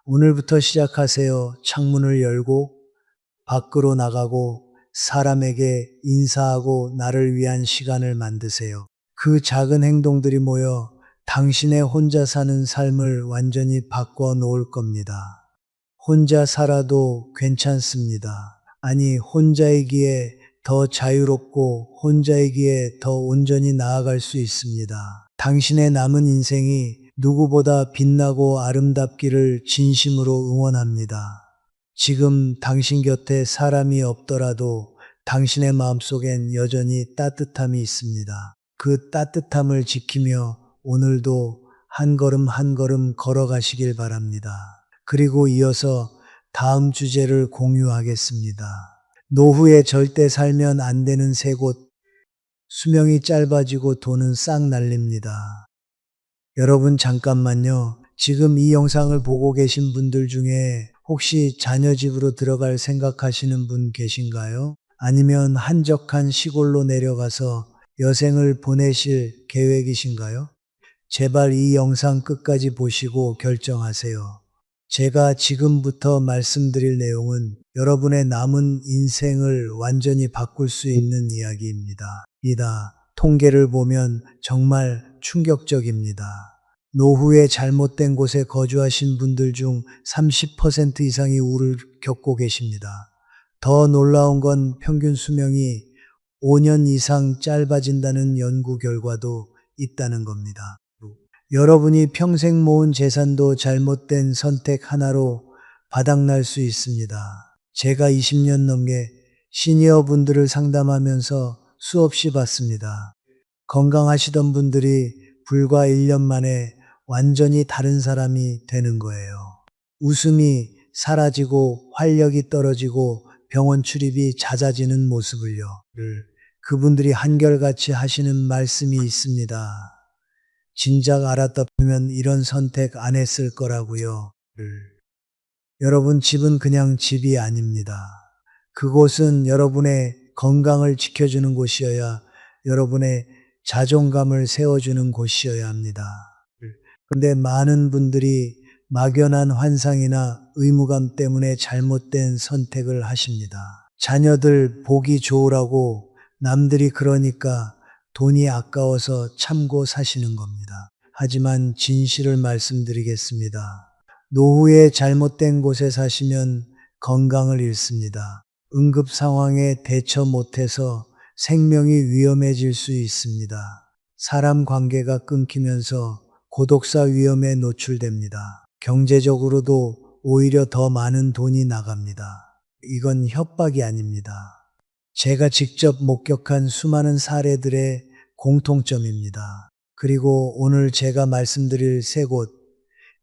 오늘부터 시작하세요. 창문을 열고 밖으로 나가고 사람에게 인사하고 나를 위한 시간을 만드세요. 그 작은 행동들이 모여 당신의 혼자 사는 삶을 완전히 바꿔 놓을 겁니다. 혼자 살아도 괜찮습니다. 아니, 혼자이기에 더 자유롭고 혼자이기에 더 온전히 나아갈 수 있습니다. 당신의 남은 인생이 누구보다 빛나고 아름답기를 진심으로 응원합니다. 지금 당신 곁에 사람이 없더라도 당신의 마음속엔 여전히 따뜻함이 있습니다. 그 따뜻함을 지키며 오늘도 한 걸음 한 걸음 걸어가시길 바랍니다. 그리고 이어서 다음 주제를 공유하겠습니다. 노후에 절대 살면 안 되는 3곳. 수명이 짧아지고 돈은 싹 날립니다. 여러분 잠깐만요. 지금 이 영상을 보고 계신 분들 중에 혹시 자녀 집으로 들어갈 생각하시는 분 계신가요? 아니면 한적한 시골로 내려가서 여생을 보내실 계획이신가요? 제발 이 영상 끝까지 보시고 결정하세요. 제가 지금부터 말씀드릴 내용은 여러분의 남은 인생을 완전히 바꿀 수 있는 이야기입니다. 통계를 보면 정말 충격적입니다. 노후에 잘못된 곳에 거주하신 분들 중 30% 이상이 우울을 겪고 계십니다. 더 놀라운 건 평균 수명이 5년 이상 짧아진다는 연구 결과도 있다는 겁니다. 여러분이 평생 모은 재산도 잘못된 선택 하나로 바닥날 수 있습니다. 제가 20년 넘게 시니어 분들을 상담하면서 수없이 봤습니다. 건강하시던 분들이 불과 1년 만에 완전히 다른 사람이 되는 거예요. 웃음이 사라지고 활력이 떨어지고 병원 출입이 잦아지는 모습을요. 그분들이 한결같이 하시는 말씀이 있습니다. 진작 알았다면 이런 선택 안 했을 거라고요. 여러분 집은 그냥 집이 아닙니다. 그곳은 여러분의 건강을 지켜주는 곳이어야 여러분의 자존감을 세워주는 곳이어야 합니다. 근데 많은 분들이 막연한 환상이나 의무감 때문에 잘못된 선택을 하십니다. 자녀들 보기 좋으라고 남들이 그러니까 돈이 아까워서 참고 사시는 겁니다. 하지만 진실을 말씀드리겠습니다. 노후에 잘못된 곳에 사시면 건강을 잃습니다. 응급 상황에 대처 못해서 생명이 위험해질 수 있습니다. 사람 관계가 끊기면서 고독사 위험에 노출됩니다. 경제적으로도 오히려 더 많은 돈이 나갑니다. 이건 협박이 아닙니다. 제가 직접 목격한 수많은 사례들의 공통점입니다. 그리고 오늘 제가 말씀드릴 세 곳,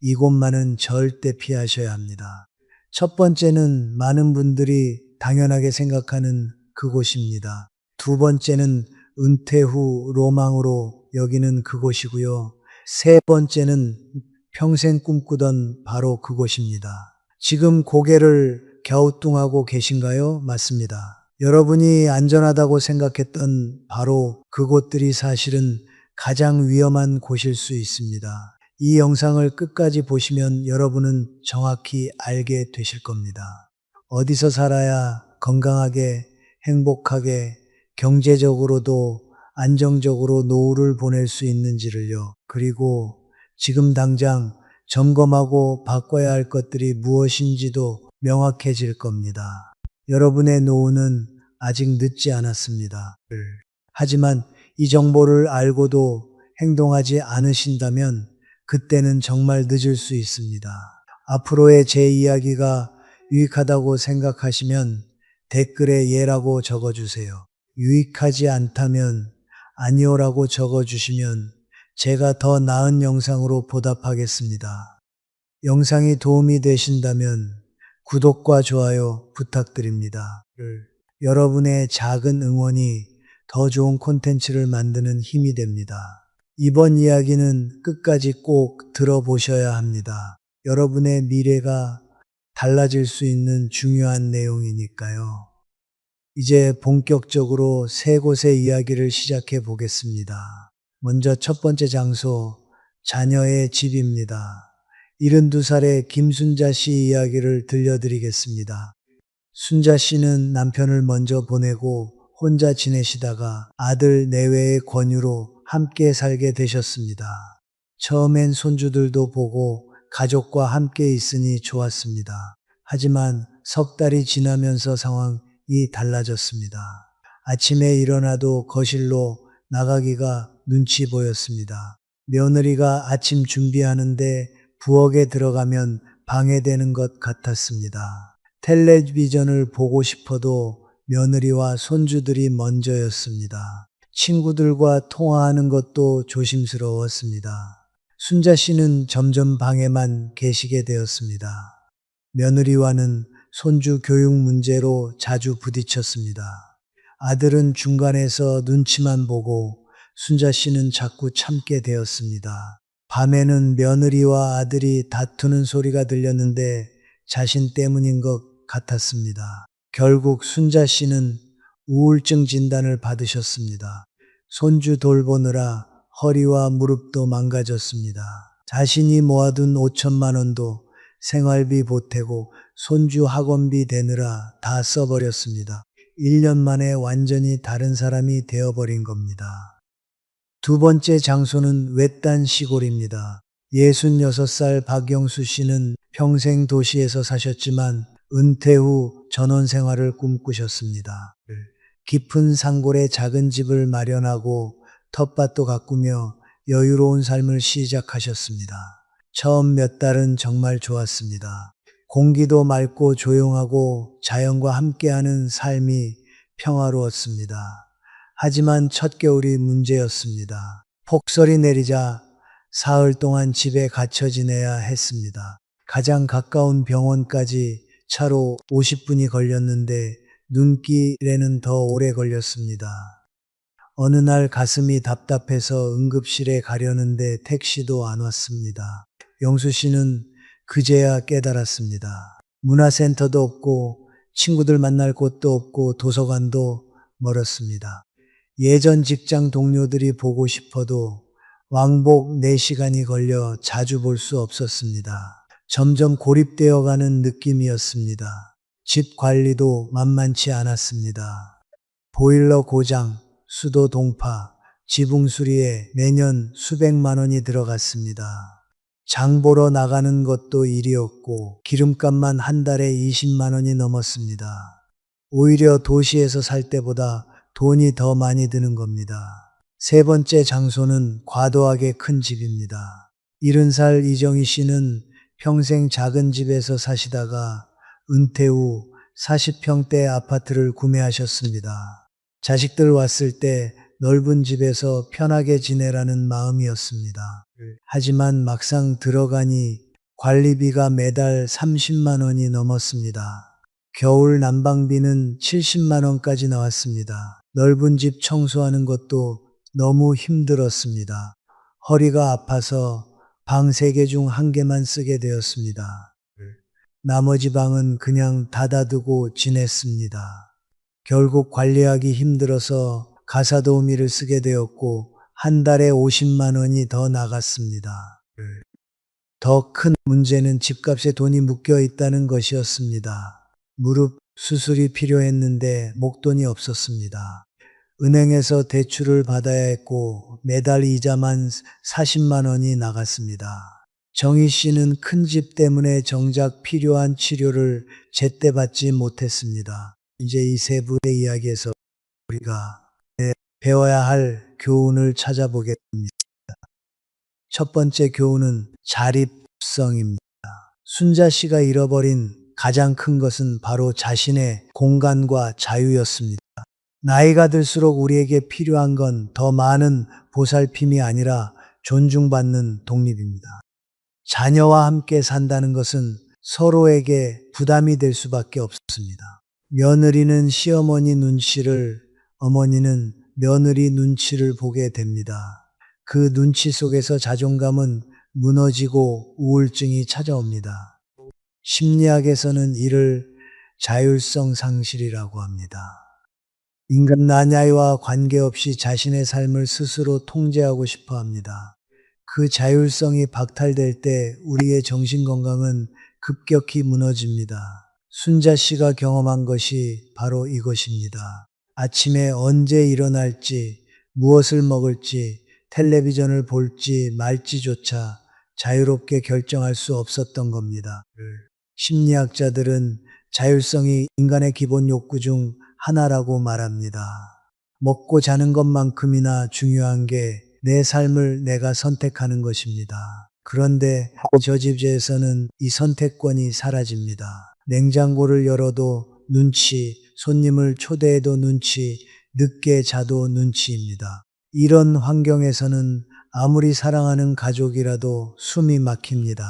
이곳만은 절대 피하셔야 합니다. 첫 번째는 많은 분들이 당연하게 생각하는 그곳입니다. 두 번째는 은퇴 후 로망으로 여기는 그곳이고요. 세 번째는 평생 꿈꾸던 바로 그곳입니다. 지금 고개를 갸우뚱하고 계신가요? 맞습니다. 여러분이 안전하다고 생각했던 바로 그곳들이 사실은 가장 위험한 곳일 수 있습니다. 이 영상을 끝까지 보시면 여러분은 정확히 알게 되실 겁니다. 어디서 살아야 건강하게, 행복하게, 경제적으로도 안정적으로 노후를 보낼 수 있는지를요. 그리고 지금 당장 점검하고 바꿔야 할 것들이 무엇인지도 명확해질 겁니다. 여러분의 노후는 아직 늦지 않았습니다. 하지만 이 정보를 알고도 행동하지 않으신다면 그때는 정말 늦을 수 있습니다. 앞으로의 제 이야기가 유익하다고 생각하시면 댓글에 예라고 적어주세요. 유익하지 않다면 아니오라고 적어주시면 제가 더 나은 영상으로 보답하겠습니다. 영상이 도움이 되신다면 구독과 좋아요 부탁드립니다. 여러분의 작은 응원이 더 좋은 콘텐츠를 만드는 힘이 됩니다. 이번 이야기는 끝까지 꼭 들어보셔야 합니다. 여러분의 미래가 달라질 수 있는 중요한 내용이니까요. 이제 본격적으로 세 곳의 이야기를 시작해 보겠습니다. 먼저 첫 번째 장소, 자녀의 집입니다. 72살의 김순자 씨 이야기를 들려드리겠습니다. 순자 씨는 남편을 먼저 보내고 혼자 지내시다가 아들 내외의 권유로 함께 살게 되셨습니다. 처음엔 손주들도 보고 가족과 함께 있으니 좋았습니다. 하지만 석 달이 지나면서 상황이 달라졌습니다. 아침에 일어나도 거실로 나가기가 눈치 보였습니다. 며느리가 아침 준비하는데 부엌에 들어가면 방해되는 것 같았습니다. 텔레비전을 보고 싶어도 며느리와 손주들이 먼저였습니다. 친구들과 통화하는 것도 조심스러웠습니다. 순자 씨는 점점 방에만 계시게 되었습니다. 며느리와는 손주 교육 문제로 자주 부딪혔습니다. 아들은 중간에서 눈치만 보고 순자 씨는 자꾸 참게 되었습니다. 밤에는 며느리와 아들이 다투는 소리가 들렸는데 자신 때문인 것 같았습니다. 결국 순자 씨는 우울증 진단을 받으셨습니다. 손주 돌보느라 허리와 무릎도 망가졌습니다. 자신이 모아둔 5천만 원도 생활비 보태고 손주 학원비 대느라 다 써버렸습니다. 1년 만에 완전히 다른 사람이 되어버린 겁니다. 두 번째 장소는 외딴 시골입니다. 66살 박영수 씨는 평생 도시에서 사셨지만 은퇴 후 전원 생활을 꿈꾸셨습니다. 깊은 산골에 작은 집을 마련하고 텃밭도 가꾸며 여유로운 삶을 시작하셨습니다. 처음 몇 달은 정말 좋았습니다. 공기도 맑고 조용하고 자연과 함께하는 삶이 평화로웠습니다. 하지만 첫 겨울이 문제였습니다. 폭설이 내리자 사흘 동안 집에 갇혀 지내야 했습니다. 가장 가까운 병원까지 차로 50분이 걸렸는데 눈길에는 더 오래 걸렸습니다. 어느 날 가슴이 답답해서 응급실에 가려는데 택시도 안 왔습니다. 영수 씨는 그제야 깨달았습니다. 문화센터도 없고 친구들 만날 곳도 없고 도서관도 멀었습니다. 예전 직장 동료들이 보고 싶어도 왕복 4시간이 걸려 자주 볼 수 없었습니다. 점점 고립되어 가는 느낌이었습니다. 집 관리도 만만치 않았습니다. 보일러 고장, 수도 동파, 지붕 수리에 매년 수백만 원이 들어갔습니다. 장 보러 나가는 것도 일이었고 기름값만 한 달에 20만 원이 넘었습니다. 오히려 도시에서 살 때보다 돈이 더 많이 드는 겁니다. 세 번째 장소는 과도하게 큰 집입니다. 70살 이정희 씨는 평생 작은 집에서 사시다가 은퇴 후 40평대 아파트를 구매하셨습니다. 자식들 왔을 때 넓은 집에서 편하게 지내라는 마음이었습니다. 하지만 막상 들어가니 관리비가 매달 30만 원이 넘었습니다. 겨울 난방비는 70만 원까지 나왔습니다. 넓은 집 청소하는 것도 너무 힘들었습니다. 허리가 아파서 방 3개 중 1개만 쓰게 되었습니다. 나머지 방은 그냥 닫아두고 지냈습니다. 결국 관리하기 힘들어서 가사도우미를 쓰게 되었고 한 달에 50만 원이 더 나갔습니다. 더 큰 문제는 집값에 돈이 묶여 있다는 것이었습니다. 무릎 수술이 필요했는데 목돈이 없었습니다. 은행에서 대출을 받아야 했고 매달 이자만 40만 원이 나갔습니다. 정희 씨는 큰 집 때문에 정작 필요한 치료를 제때 받지 못했습니다. 이제 이 세 분의 이야기에서 우리가 배워야 할 교훈을 찾아보겠습니다. 첫 번째 교훈은 자립성입니다. 순자 씨가 잃어버린 가장 큰 것은 바로 자신의 공간과 자유였습니다. 나이가 들수록 우리에게 필요한 건 더 많은 보살핌이 아니라 존중받는 독립입니다. 자녀와 함께 산다는 것은 서로에게 부담이 될 수밖에 없습니다. 며느리는 시어머니 눈치를, 어머니는 며느리 눈치를 보게 됩니다. 그 눈치 속에서 자존감은 무너지고 우울증이 찾아옵니다. 심리학에서는 이를 자율성 상실이라고 합니다. 인간 나이와 관계없이 자신의 삶을 스스로 통제하고 싶어 합니다. 그 자율성이 박탈될 때 우리의 정신건강은 급격히 무너집니다. 순자 씨가 경험한 것이 바로 이것입니다. 아침에 언제 일어날지, 무엇을 먹을지, 텔레비전을 볼지 말지조차 자유롭게 결정할 수 없었던 겁니다. 심리학자들은 자율성이 인간의 기본 욕구 중 하나라고 말합니다. 먹고 자는 것만큼이나 중요한 게 내 삶을 내가 선택하는 것입니다. 그런데 저집에서는 이 선택권이 사라집니다. 냉장고를 열어도 눈치, 손님을 초대해도 눈치, 늦게 자도 눈치입니다. 이런 환경에서는 아무리 사랑하는 가족이라도 숨이 막힙니다.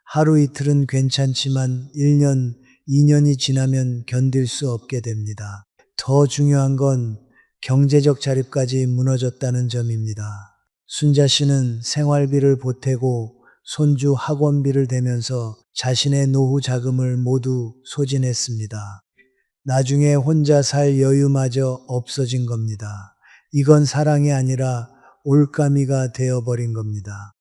하루 이틀은 괜찮지만 1년, 2년이 지나면 견딜 수 없게 됩니다. 더 중요한 건 경제적 자립까지 무너졌다는 점입니다. 순자 씨는 생활비를 보태고 손주 학원비를 대면서 자신의 노후 자금을 모두 소진했습니다. 나중에 혼자 살 여유마저 없어진 겁니다. 이건 사랑이 아니라 올가미가 되어버린 겁니다.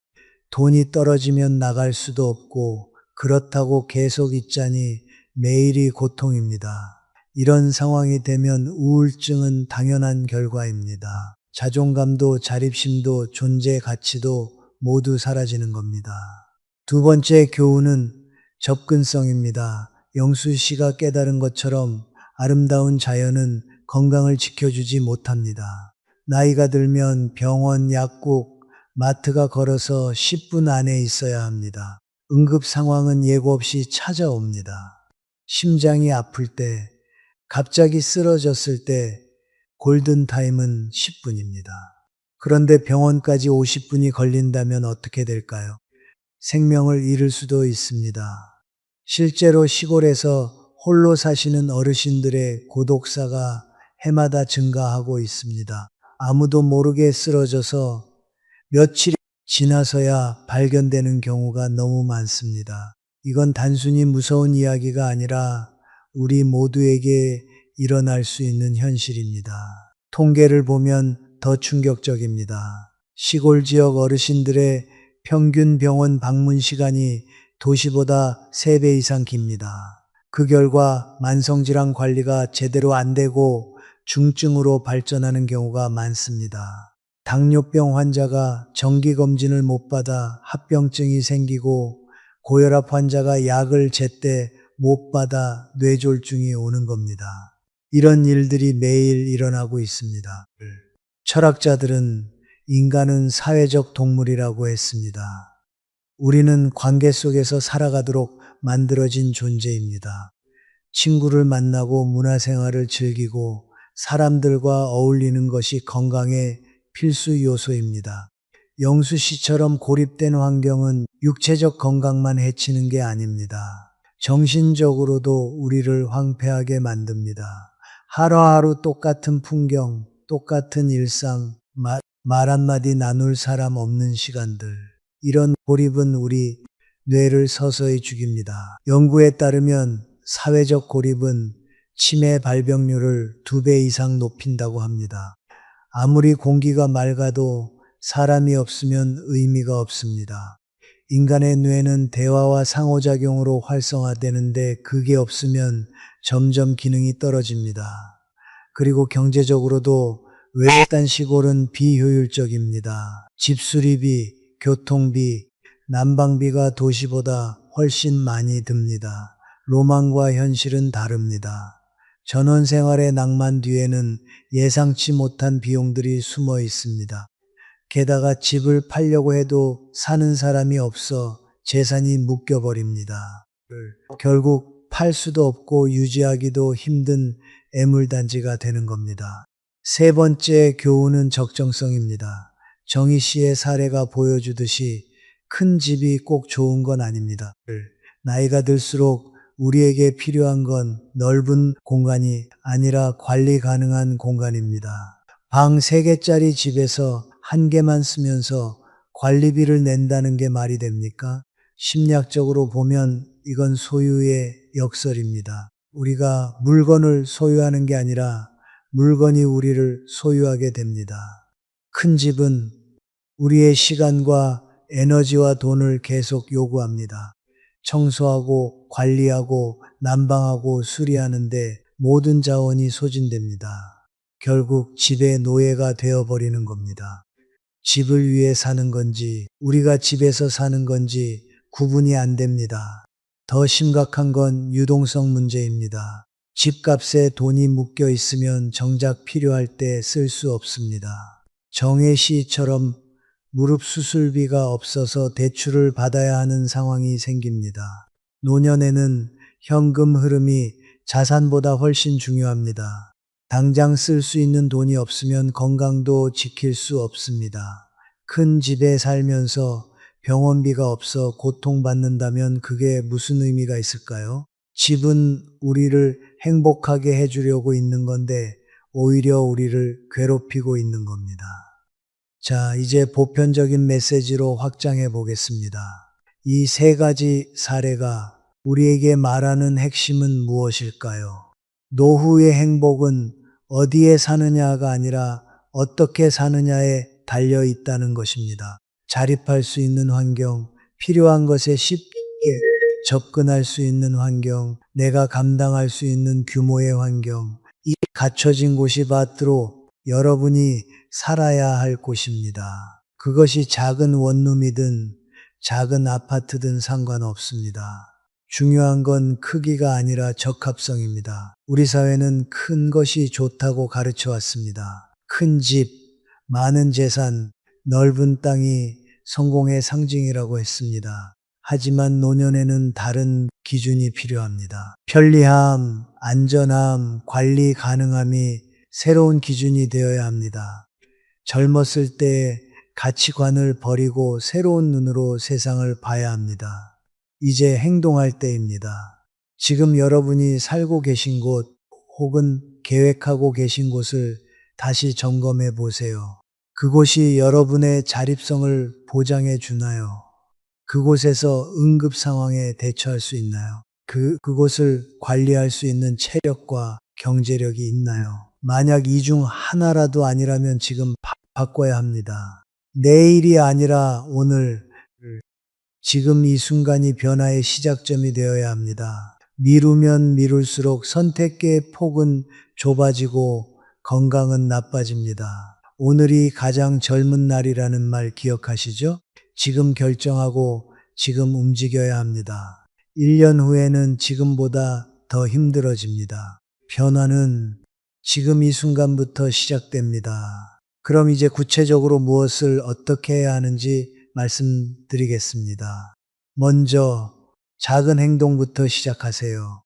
돈이 떨어지면 나갈 수도 없고 그렇다고 계속 있자니 매일이 고통입니다. 이런 상황이 되면 우울증은 당연한 결과입니다. 자존감도 자립심도 존재 가치도 모두 사라지는 겁니다. 두 번째 교훈은 접근성입니다. 영수 씨가 깨달은 것처럼 아름다운 자연은 건강을 지켜주지 못합니다. 나이가 들면 병원, 약국, 마트가 걸어서 10분 안에 있어야 합니다. 응급 상황은 예고 없이 찾아옵니다. 심장이 아플 때, 갑자기 쓰러졌을 때 골든타임은 10분입니다. 그런데 병원까지 50분이 걸린다면 어떻게 될까요? 생명을 잃을 수도 있습니다. 실제로 시골에서 홀로 사시는 어르신들의 고독사가 해마다 증가하고 있습니다. 아무도 모르게 쓰러져서 며칠이 지나서야 발견되는 경우가 너무 많습니다. 이건 단순히 무서운 이야기가 아니라 우리 모두에게 일어날 수 있는 현실입니다. 통계를 보면 더 충격적입니다. 시골 지역 어르신들의 평균 병원 방문 시간이 도시보다 3배 이상 깁니다. 그 결과 만성질환 관리가 제대로 안 되고 중증으로 발전하는 경우가 많습니다. 당뇨병 환자가 정기검진을 못 받아 합병증이 생기고 고혈압 환자가 약을 제때 못 받아 뇌졸중이 오는 겁니다. 이런 일들이 매일 일어나고 있습니다. 철학자들은 인간은 사회적 동물이라고 했습니다. 우리는 관계 속에서 살아가도록 만들어진 존재입니다. 친구를 만나고 문화생활을 즐기고 사람들과 어울리는 것이 건강의 필수 요소입니다. 영수 씨처럼 고립된 환경은 육체적 건강만 해치는 게 아닙니다. 정신적으로도 우리를 황폐하게 만듭니다. 하루하루 똑같은 풍경, 똑같은 일상, 말 한마디 나눌 사람 없는 시간들. 이런 고립은 우리 뇌를 서서히 죽입니다. 연구에 따르면 사회적 고립은 치매 발병률을 2배 이상 높인다고 합니다. 아무리 공기가 맑아도 사람이 없으면 의미가 없습니다. 인간의 뇌는 대화와 상호작용으로 활성화되는데 그게 없으면 점점 기능이 떨어집니다. 그리고 경제적으로도 외딴 시골은 비효율적입니다. 집수리비, 교통비, 난방비가 도시보다 훨씬 많이 듭니다. 로망과 현실은 다릅니다. 전원생활의 낭만 뒤에는 예상치 못한 비용들이 숨어 있습니다. 게다가 집을 팔려고 해도 사는 사람이 없어 재산이 묶여버립니다. 결국 팔 수도 없고 유지하기도 힘든 애물단지가 되는 겁니다. 세 번째 교훈은 적정성입니다. 정희 씨의 사례가 보여주듯이 큰 집이 꼭 좋은 건 아닙니다. 나이가 들수록 우리에게 필요한 건 넓은 공간이 아니라 관리 가능한 공간입니다. 방 3개짜리 집에서 1개만 쓰면서 관리비를 낸다는 게 말이 됩니까? 심리학적으로 보면 이건 소유의 역설입니다. 우리가 물건을 소유하는 게 아니라 물건이 우리를 소유하게 됩니다. 큰 집은 우리의 시간과 에너지와 돈을 계속 요구합니다. 청소하고 관리하고 난방하고 수리하는데 모든 자원이 소진됩니다. 결국 집의 노예가 되어버리는 겁니다. 집을 위해 사는 건지 우리가 집에서 사는 건지 구분이 안 됩니다. 더 심각한 건 유동성 문제입니다. 집값에 돈이 묶여 있으면 정작 필요할 때 쓸 수 없습니다. 정혜 씨처럼 무릎 수술비가 없어서 대출을 받아야 하는 상황이 생깁니다. 노년에는 현금 흐름이 자산보다 훨씬 중요합니다. 당장 쓸 수 있는 돈이 없으면 건강도 지킬 수 없습니다. 큰 집에 살면서 병원비가 없어 고통받는다면 그게 무슨 의미가 있을까요? 집은 우리를 행복하게 해주려고 있는 건데 오히려 우리를 괴롭히고 있는 겁니다. 자, 이제 보편적인 메시지로 확장해 보겠습니다. 이 3가지 사례가 우리에게 말하는 핵심은 무엇일까요? 노후의 행복은 어디에 사느냐가 아니라 어떻게 사느냐에 달려 있다는 것입니다. 자립할 수 있는 환경, 필요한 것에 쉽게 접근할 수 있는 환경, 내가 감당할 수 있는 규모의 환경, 이 갖춰진 곳이 바로 여러분이 살아야 할 곳입니다. 그것이 작은 원룸이든 작은 아파트든 상관없습니다. 중요한 건 크기가 아니라 적합성입니다. 우리 사회는 큰 것이 좋다고 가르쳐 왔습니다. 큰 집, 많은 재산, 넓은 땅이 성공의 상징이라고 했습니다. 하지만 노년에는 다른 기준이 필요합니다. 편리함, 안전함, 관리 가능함이 새로운 기준이 되어야 합니다. 젊었을 때 가치관을 버리고 새로운 눈으로 세상을 봐야 합니다. 이제 행동할 때입니다. 지금 여러분이 살고 계신 곳 혹은 계획하고 계신 곳을 다시 점검해 보세요. 그곳이 여러분의 자립성을 보장해 주나요? 그곳에서 응급 상황에 대처할 수 있나요? 그곳을 관리할 수 있는 체력과 경제력이 있나요? 만약 이 중 하나라도 아니라면 지금 바꿔야 합니다. 내일이 아니라 오늘, 지금 이 순간이 변화의 시작점이 되어야 합니다. 미루면 미룰수록 선택의 폭은 좁아지고 건강은 나빠집니다. 오늘이 가장 젊은 날이라는 말 기억하시죠? 지금 결정하고 지금 움직여야 합니다. 1년 후에는 지금보다 더 힘들어집니다. 변화는 지금 이 순간부터 시작됩니다. 그럼 이제 구체적으로 무엇을 어떻게 해야 하는지 말씀드리겠습니다. 먼저 작은 행동부터 시작하세요.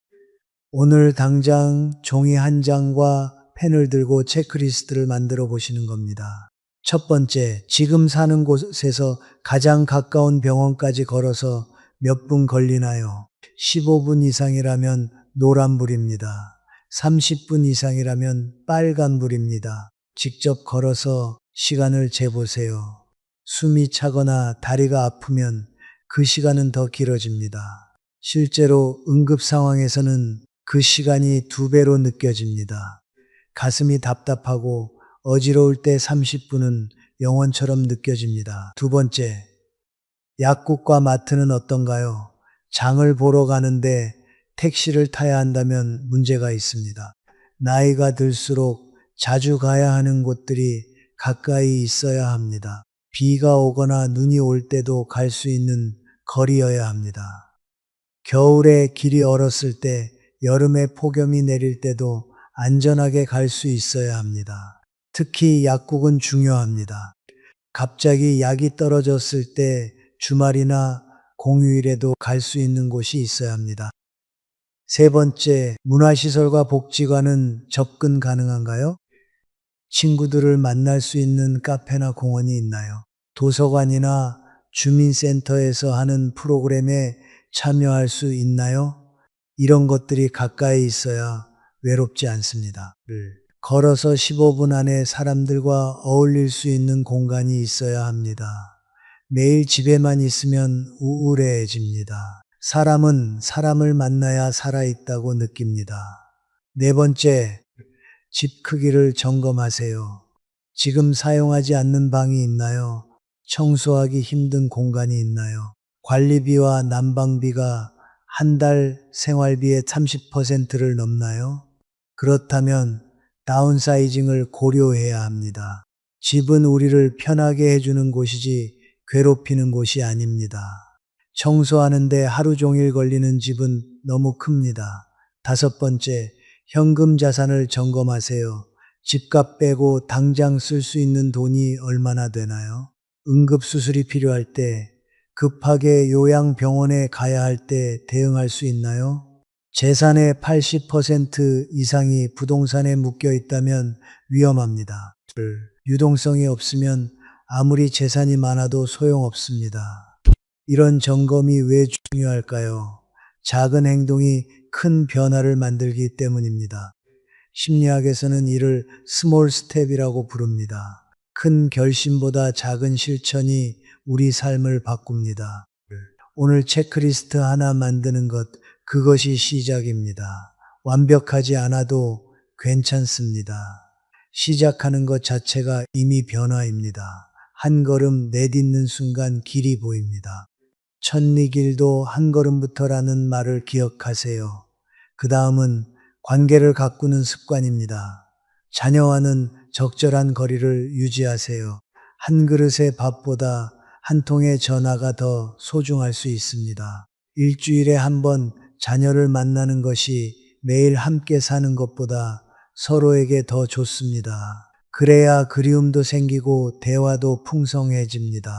오늘 당장 종이 한 장과 펜을 들고 체크리스트를 만들어 보시는 겁니다. 첫 번째, 지금 사는 곳에서 가장 가까운 병원까지 걸어서 몇 분 걸리나요? 15분 이상이라면 노란불입니다. 30분 이상이라면 빨간불입니다. 직접 걸어서 시간을 재보세요. 숨이 차거나 다리가 아프면 그 시간은 더 길어집니다. 실제로 응급 상황에서는 그 시간이 2배로 느껴집니다. 가슴이 답답하고 어지러울 때 30분은 영원처럼 느껴집니다. 두 번째, 약국과 마트는 어떤가요? 장을 보러 가는데 택시를 타야 한다면 문제가 있습니다. 나이가 들수록 자주 가야 하는 곳들이 가까이 있어야 합니다. 비가 오거나 눈이 올 때도 갈 수 있는 거리여야 합니다. 겨울에 길이 얼었을 때, 여름에 폭염이 내릴 때도 안전하게 갈 수 있어야 합니다. 특히 약국은 중요합니다. 갑자기 약이 떨어졌을 때 주말이나 공휴일에도 갈 수 있는 곳이 있어야 합니다. 세 번째, 문화시설과 복지관은 접근 가능한가요? 친구들을 만날 수 있는 카페나 공원이 있나요? 도서관이나 주민센터에서 하는 프로그램에 참여할 수 있나요? 이런 것들이 가까이 있어야 외롭지 않습니다. 걸어서 15분 안에 사람들과 어울릴 수 있는 공간이 있어야 합니다. 매일 집에만 있으면 우울해집니다. 사람은 사람을 만나야 살아있다고 느낍니다. 네 번째, 집 크기를 점검하세요. 지금 사용하지 않는 방이 있나요? 청소하기 힘든 공간이 있나요? 관리비와 난방비가 한 달 생활비의 30%를 넘나요? 그렇다면 다운사이징을 고려해야 합니다. 집은 우리를 편하게 해주는 곳이지 괴롭히는 곳이 아닙니다. 청소하는데 하루 종일 걸리는 집은 너무 큽니다. 다섯 번째, 현금 자산을 점검하세요. 집값 빼고 당장 쓸 수 있는 돈이 얼마나 되나요? 응급수술이 필요할 때, 급하게 요양병원에 가야 할 때 대응할 수 있나요? 재산의 80% 이상이 부동산에 묶여 있다면 위험합니다. 유동성이 없으면 아무리 재산이 많아도 소용없습니다. 이런 점검이 왜 중요할까요? 작은 행동이 큰 변화를 만들기 때문입니다. 심리학에서는 이를 스몰 스텝이라고 부릅니다. 큰 결심보다 작은 실천이 우리 삶을 바꿉니다. 오늘 체크리스트 하나 만드는 것, 그것이 시작입니다. 완벽하지 않아도 괜찮습니다. 시작하는 것 자체가 이미 변화입니다. 한 걸음 내딛는 순간 길이 보입니다. 천리길도 한 걸음부터라는 말을 기억하세요. 그 다음은 관계를 가꾸는 습관입니다. 자녀와는 적절한 거리를 유지하세요. 한 그릇의 밥보다 한 통의 전화가 더 소중할 수 있습니다. 일주일에 한 번 자녀를 만나는 것이 매일 함께 사는 것보다 서로에게 더 좋습니다. 그래야 그리움도 생기고 대화도 풍성해집니다.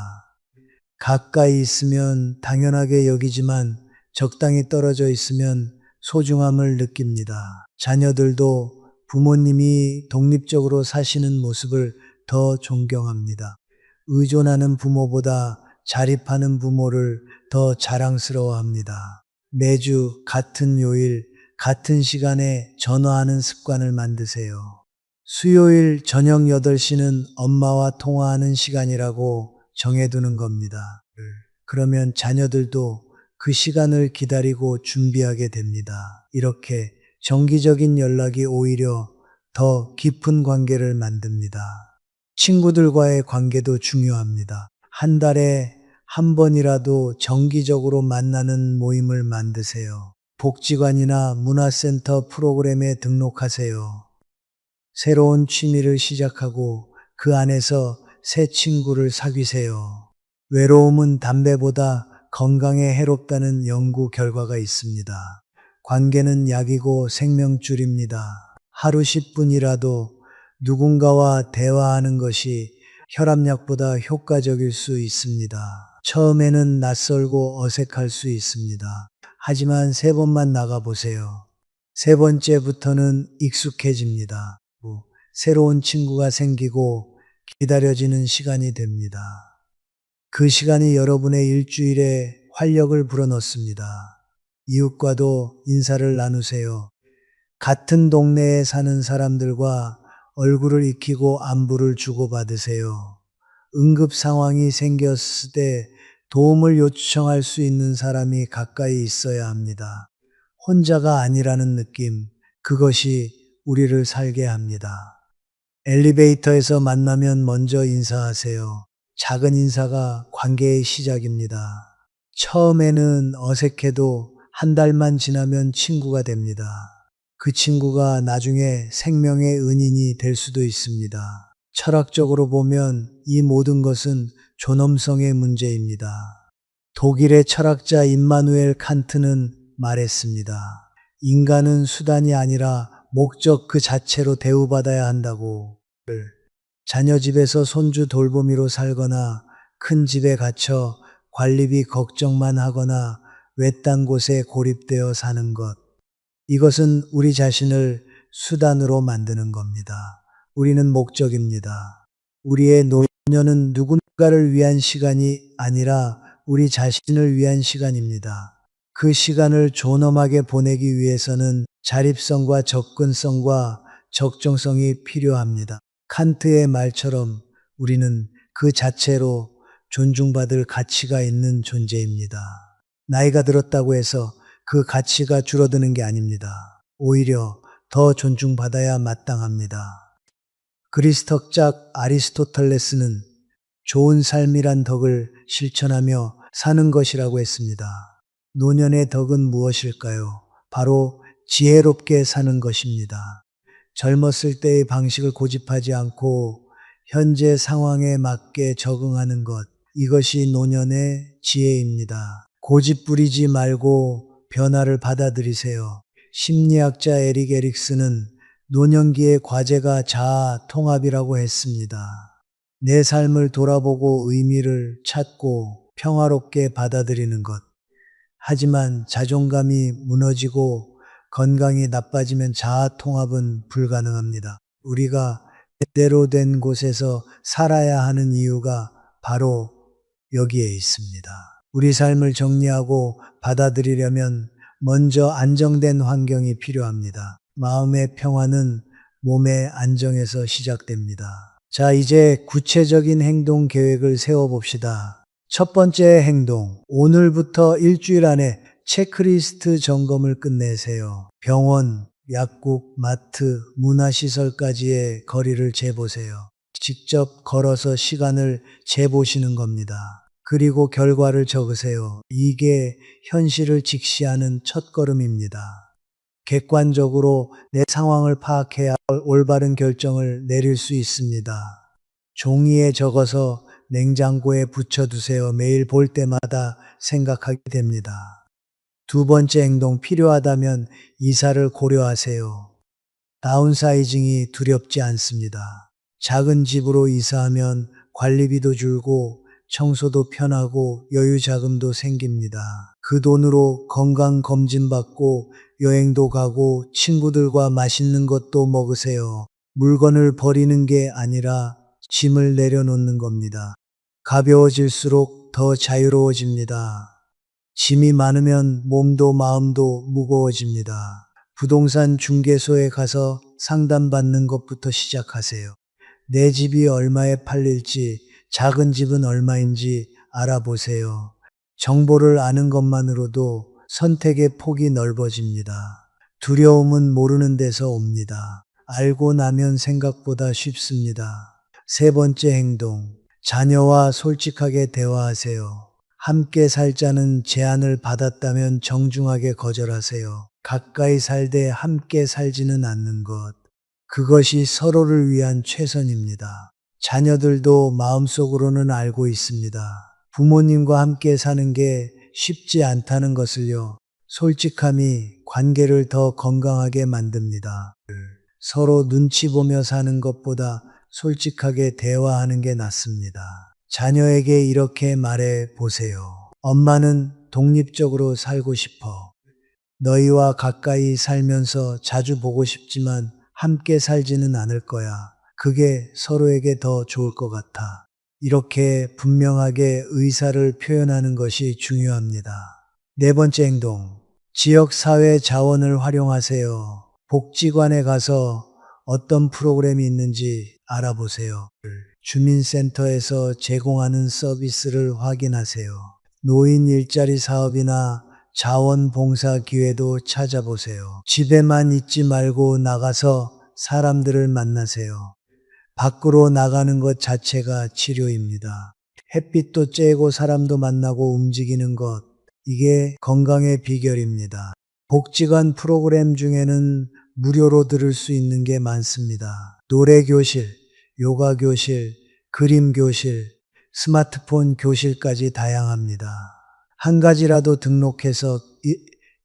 가까이 있으면 당연하게 여기지만 적당히 떨어져 있으면 소중함을 느낍니다. 자녀들도 부모님이 독립적으로 사시는 모습을 더 존경합니다. 의존하는 부모보다 자립하는 부모를 더 자랑스러워합니다. 매주 같은 요일, 같은 시간에 전화하는 습관을 만드세요. 수요일 저녁 8시는 엄마와 통화하는 시간이라고 정해두는 겁니다. 그러면 자녀들도 그 시간을 기다리고 준비하게 됩니다. 이렇게 정기적인 연락이 오히려 더 깊은 관계를 만듭니다. 친구들과의 관계도 중요합니다. 한 달에 한 번이라도 정기적으로 만나는 모임을 만드세요. 복지관이나 문화센터 프로그램에 등록하세요. 새로운 취미를 시작하고 그 안에서 새 친구를 사귀세요. 외로움은 담배보다 건강에 해롭다는 연구 결과가 있습니다. 관계는 약이고 생명줄입니다. 하루 10분이라도 누군가와 대화하는 것이 혈압약보다 효과적일 수 있습니다. 처음에는 낯설고 어색할 수 있습니다. 하지만 3번만 나가보세요. 3번째부터는 익숙해집니다. 새로운 친구가 생기고 기다려지는 시간이 됩니다. 그 시간이 여러분의 일주일에 활력을 불어넣습니다. 이웃과도 인사를 나누세요. 같은 동네에 사는 사람들과 얼굴을 익히고 안부를 주고받으세요. 응급 상황이 생겼을 때 도움을 요청할 수 있는 사람이 가까이 있어야 합니다. 혼자가 아니라는 느낌, 그것이 우리를 살게 합니다. 엘리베이터에서 만나면 먼저 인사하세요. 작은 인사가 관계의 시작입니다. 처음에는 어색해도 한 달만 지나면 친구가 됩니다. 그 친구가 나중에 생명의 은인이 될 수도 있습니다. 철학적으로 보면 이 모든 것은 존엄성의 문제입니다. 독일의 철학자 임마누엘 칸트는 말했습니다. 인간은 수단이 아니라 목적 그 자체로 대우받아야 한다고. 자녀 집에서 손주 돌보미로 살거나 큰 집에 갇혀 관리비 걱정만 하거나 외딴 곳에 고립되어 사는 것. 이것은 우리 자신을 수단으로 만드는 겁니다. 우리는 목적입니다. 우리의 노년은 누군가를 위한 시간이 아니라 우리 자신을 위한 시간입니다. 그 시간을 존엄하게 보내기 위해서는 자립성과 접근성과 적정성이 필요합니다. 칸트의 말처럼 우리는 그 자체로 존중받을 가치가 있는 존재입니다. 나이가 들었다고 해서 그 가치가 줄어드는 게 아닙니다. 오히려 더 존중받아야 마땅합니다. 그리스덕작 아리스토텔레스는 좋은 삶이란 덕을 실천하며 사는 것이라고 했습니다. 노년의 덕은 무엇일까요? 바로 지혜롭게 사는 것입니다. 젊었을 때의 방식을 고집하지 않고 현재 상황에 맞게 적응하는 것, 이것이 노년의 지혜입니다. 고집 부리지 말고 변화를 받아들이세요. 심리학자 에릭 에릭슨은 노년기의 과제가 자아 통합이라고 했습니다. 내 삶을 돌아보고 의미를 찾고 평화롭게 받아들이는 것. 하지만 자존감이 무너지고 건강이 나빠지면 자아 통합은 불가능합니다. 우리가 제대로 된 곳에서 살아야 하는 이유가 바로 여기에 있습니다. 우리 삶을 정리하고 받아들이려면 먼저 안정된 환경이 필요합니다. 마음의 평화는 몸의 안정에서 시작됩니다. 자, 이제 구체적인 행동 계획을 세워봅시다. 첫 번째 행동, 오늘부터 일주일 안에 체크리스트 점검을 끝내세요. 병원, 약국, 마트, 문화시설까지의 거리를 재보세요. 직접 걸어서 시간을 재보시는 겁니다. 그리고 결과를 적으세요. 이게 현실을 직시하는 첫걸음입니다. 객관적으로 내 상황을 파악해야 올바른 결정을 내릴 수 있습니다. 종이에 적어서 냉장고에 붙여두세요. 매일 볼 때마다 생각하게 됩니다. 두 번째 행동 필요하다면 이사를 고려하세요. 다운사이징이 두렵지 않습니다. 작은 집으로 이사하면 관리비도 줄고 청소도 편하고 여유 자금도 생깁니다. 그 돈으로 건강검진 받고 여행도 가고 친구들과 맛있는 것도 먹으세요. 물건을 버리는 게 아니라 짐을 내려놓는 겁니다. 가벼워질수록 더 자유로워집니다. 짐이 많으면 몸도 마음도 무거워집니다. 부동산 중개소에 가서 상담받는 것부터 시작하세요. 내 집이 얼마에 팔릴지, 작은 집은 얼마인지 알아보세요. 정보를 아는 것만으로도 선택의 폭이 넓어집니다. 두려움은 모르는 데서 옵니다. 알고 나면 생각보다 쉽습니다. 세 번째 행동, 자녀와 솔직하게 대화하세요. 함께 살자는 제안을 받았다면 정중하게 거절하세요. 가까이 살되 함께 살지는 않는 것. 그것이 서로를 위한 최선입니다. 자녀들도 마음속으로는 알고 있습니다. 부모님과 함께 사는 게 쉽지 않다는 것을요. 솔직함이 관계를 더 건강하게 만듭니다. 서로 눈치 보며 사는 것보다 솔직하게 대화하는 게 낫습니다. 자녀에게 이렇게 말해 보세요. 엄마는 독립적으로 살고 싶어. 너희와 가까이 살면서 자주 보고 싶지만 함께 살지는 않을 거야. 그게 서로에게 더 좋을 것 같아. 이렇게 분명하게 의사를 표현하는 것이 중요합니다. 네 번째 행동. 지역사회 자원을 활용하세요. 복지관에 가서 어떤 프로그램이 있는지 알아보세요. 주민센터에서 제공하는 서비스를 확인하세요. 노인 일자리 사업이나 자원봉사 기회도 찾아보세요. 집에만 있지 말고 나가서 사람들을 만나세요. 밖으로 나가는 것 자체가 치료입니다. 햇빛도 쬐고 사람도 만나고 움직이는 것, 이게 건강의 비결입니다. 복지관 프로그램 중에는 무료로 들을 수 있는 게 많습니다. 노래교실, 요가교실, 그림교실, 스마트폰 교실까지 다양합니다. 한 가지라도 등록해서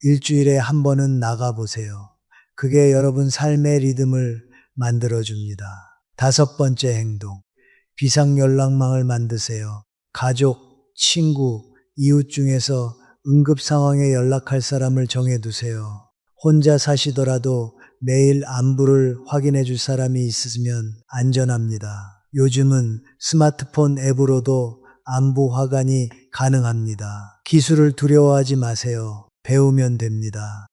일주일에 한 번은 나가보세요. 그게 여러분 삶의 리듬을 만들어줍니다. 다섯 번째 행동. 비상연락망을 만드세요. 가족, 친구, 이웃 중에서 응급 상황에 연락할 사람을 정해두세요. 혼자 사시더라도 매일 안부를 확인해 줄 사람이 있으면 안전합니다. 요즘은 스마트폰 앱으로도 안부 확인이 가능합니다. 기술을 두려워하지 마세요. 배우면 됩니다.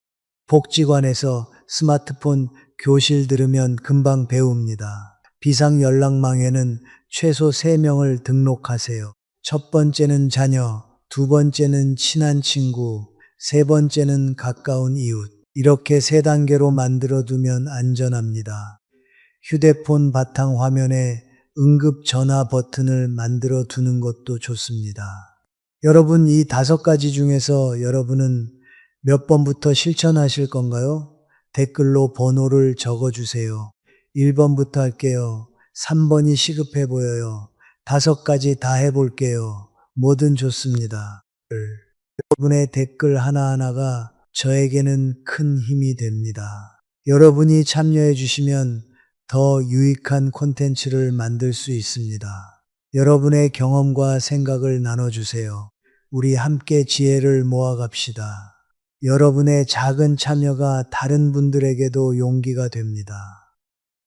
복지관에서 스마트폰 교실 들으면 금방 배웁니다. 비상연락망에는 최소 3명을 등록하세요. 첫 번째는 자녀, 두 번째는 친한 친구, 세 번째는 가까운 이웃. 이렇게 3단계로 만들어두면 안전합니다. 휴대폰 바탕 화면에 응급 전화 버튼을 만들어 두는 것도 좋습니다. 여러분, 이 5가지 중에서 여러분은 몇 번부터 실천하실 건가요? 댓글로 번호를 적어주세요. 1번부터 할게요. 3번이 시급해 보여요. 5가지 다 해볼게요. 뭐든 좋습니다. 여러분의 댓글 하나하나가 저에게는 큰 힘이 됩니다. 여러분이 참여해 주시면 더 유익한 콘텐츠를 만들 수 있습니다. 여러분의 경험과 생각을 나눠주세요. 우리 함께 지혜를 모아갑시다. 여러분의 작은 참여가 다른 분들에게도 용기가 됩니다.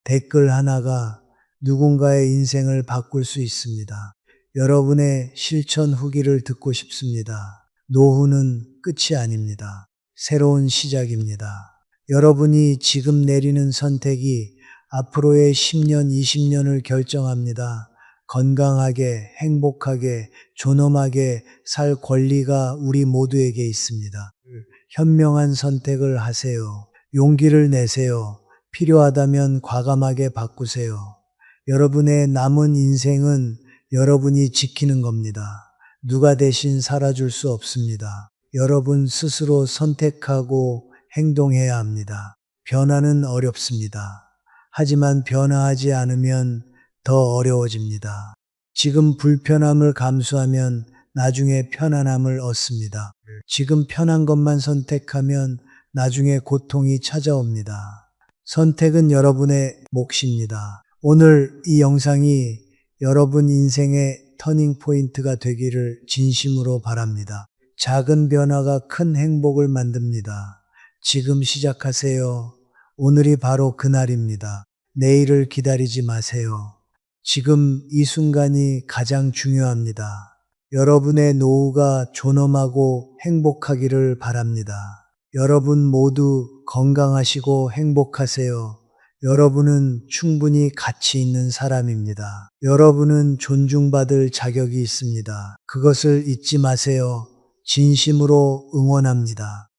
댓글 하나가 누군가의 인생을 바꿀 수 있습니다. 여러분의 실천 후기를 듣고 싶습니다. 노후는 끝이 아닙니다. 새로운 시작입니다. 여러분이 지금 내리는 선택이 앞으로의 10년, 20년을 결정합니다. 건강하게, 행복하게, 존엄하게 살 권리가 우리 모두에게 있습니다. 현명한 선택을 하세요. 용기를 내세요. 필요하다면 과감하게 바꾸세요. 여러분의 남은 인생은 여러분이 지키는 겁니다. 누가 대신 살아줄 수 없습니다. 여러분 스스로 선택하고 행동해야 합니다. 변화는 어렵습니다. 하지만 변화하지 않으면 더 어려워집니다. 지금 불편함을 감수하면 나중에 편안함을 얻습니다. 지금 편한 것만 선택하면 나중에 고통이 찾아옵니다. 선택은 여러분의 몫입니다. 오늘 이 영상이 여러분 인생의 터닝 포인트가 되기를 진심으로 바랍니다. 작은 변화가 큰 행복을 만듭니다. 지금 시작하세요. 오늘이 바로 그날입니다. 내일을 기다리지 마세요. 지금 이 순간이 가장 중요합니다. 여러분의 노후가 존엄하고 행복하기를 바랍니다. 여러분 모두 건강하시고 행복하세요. 여러분은 충분히 가치 있는 사람입니다. 여러분은 존중받을 자격이 있습니다. 그것을 잊지 마세요. 진심으로 응원합니다.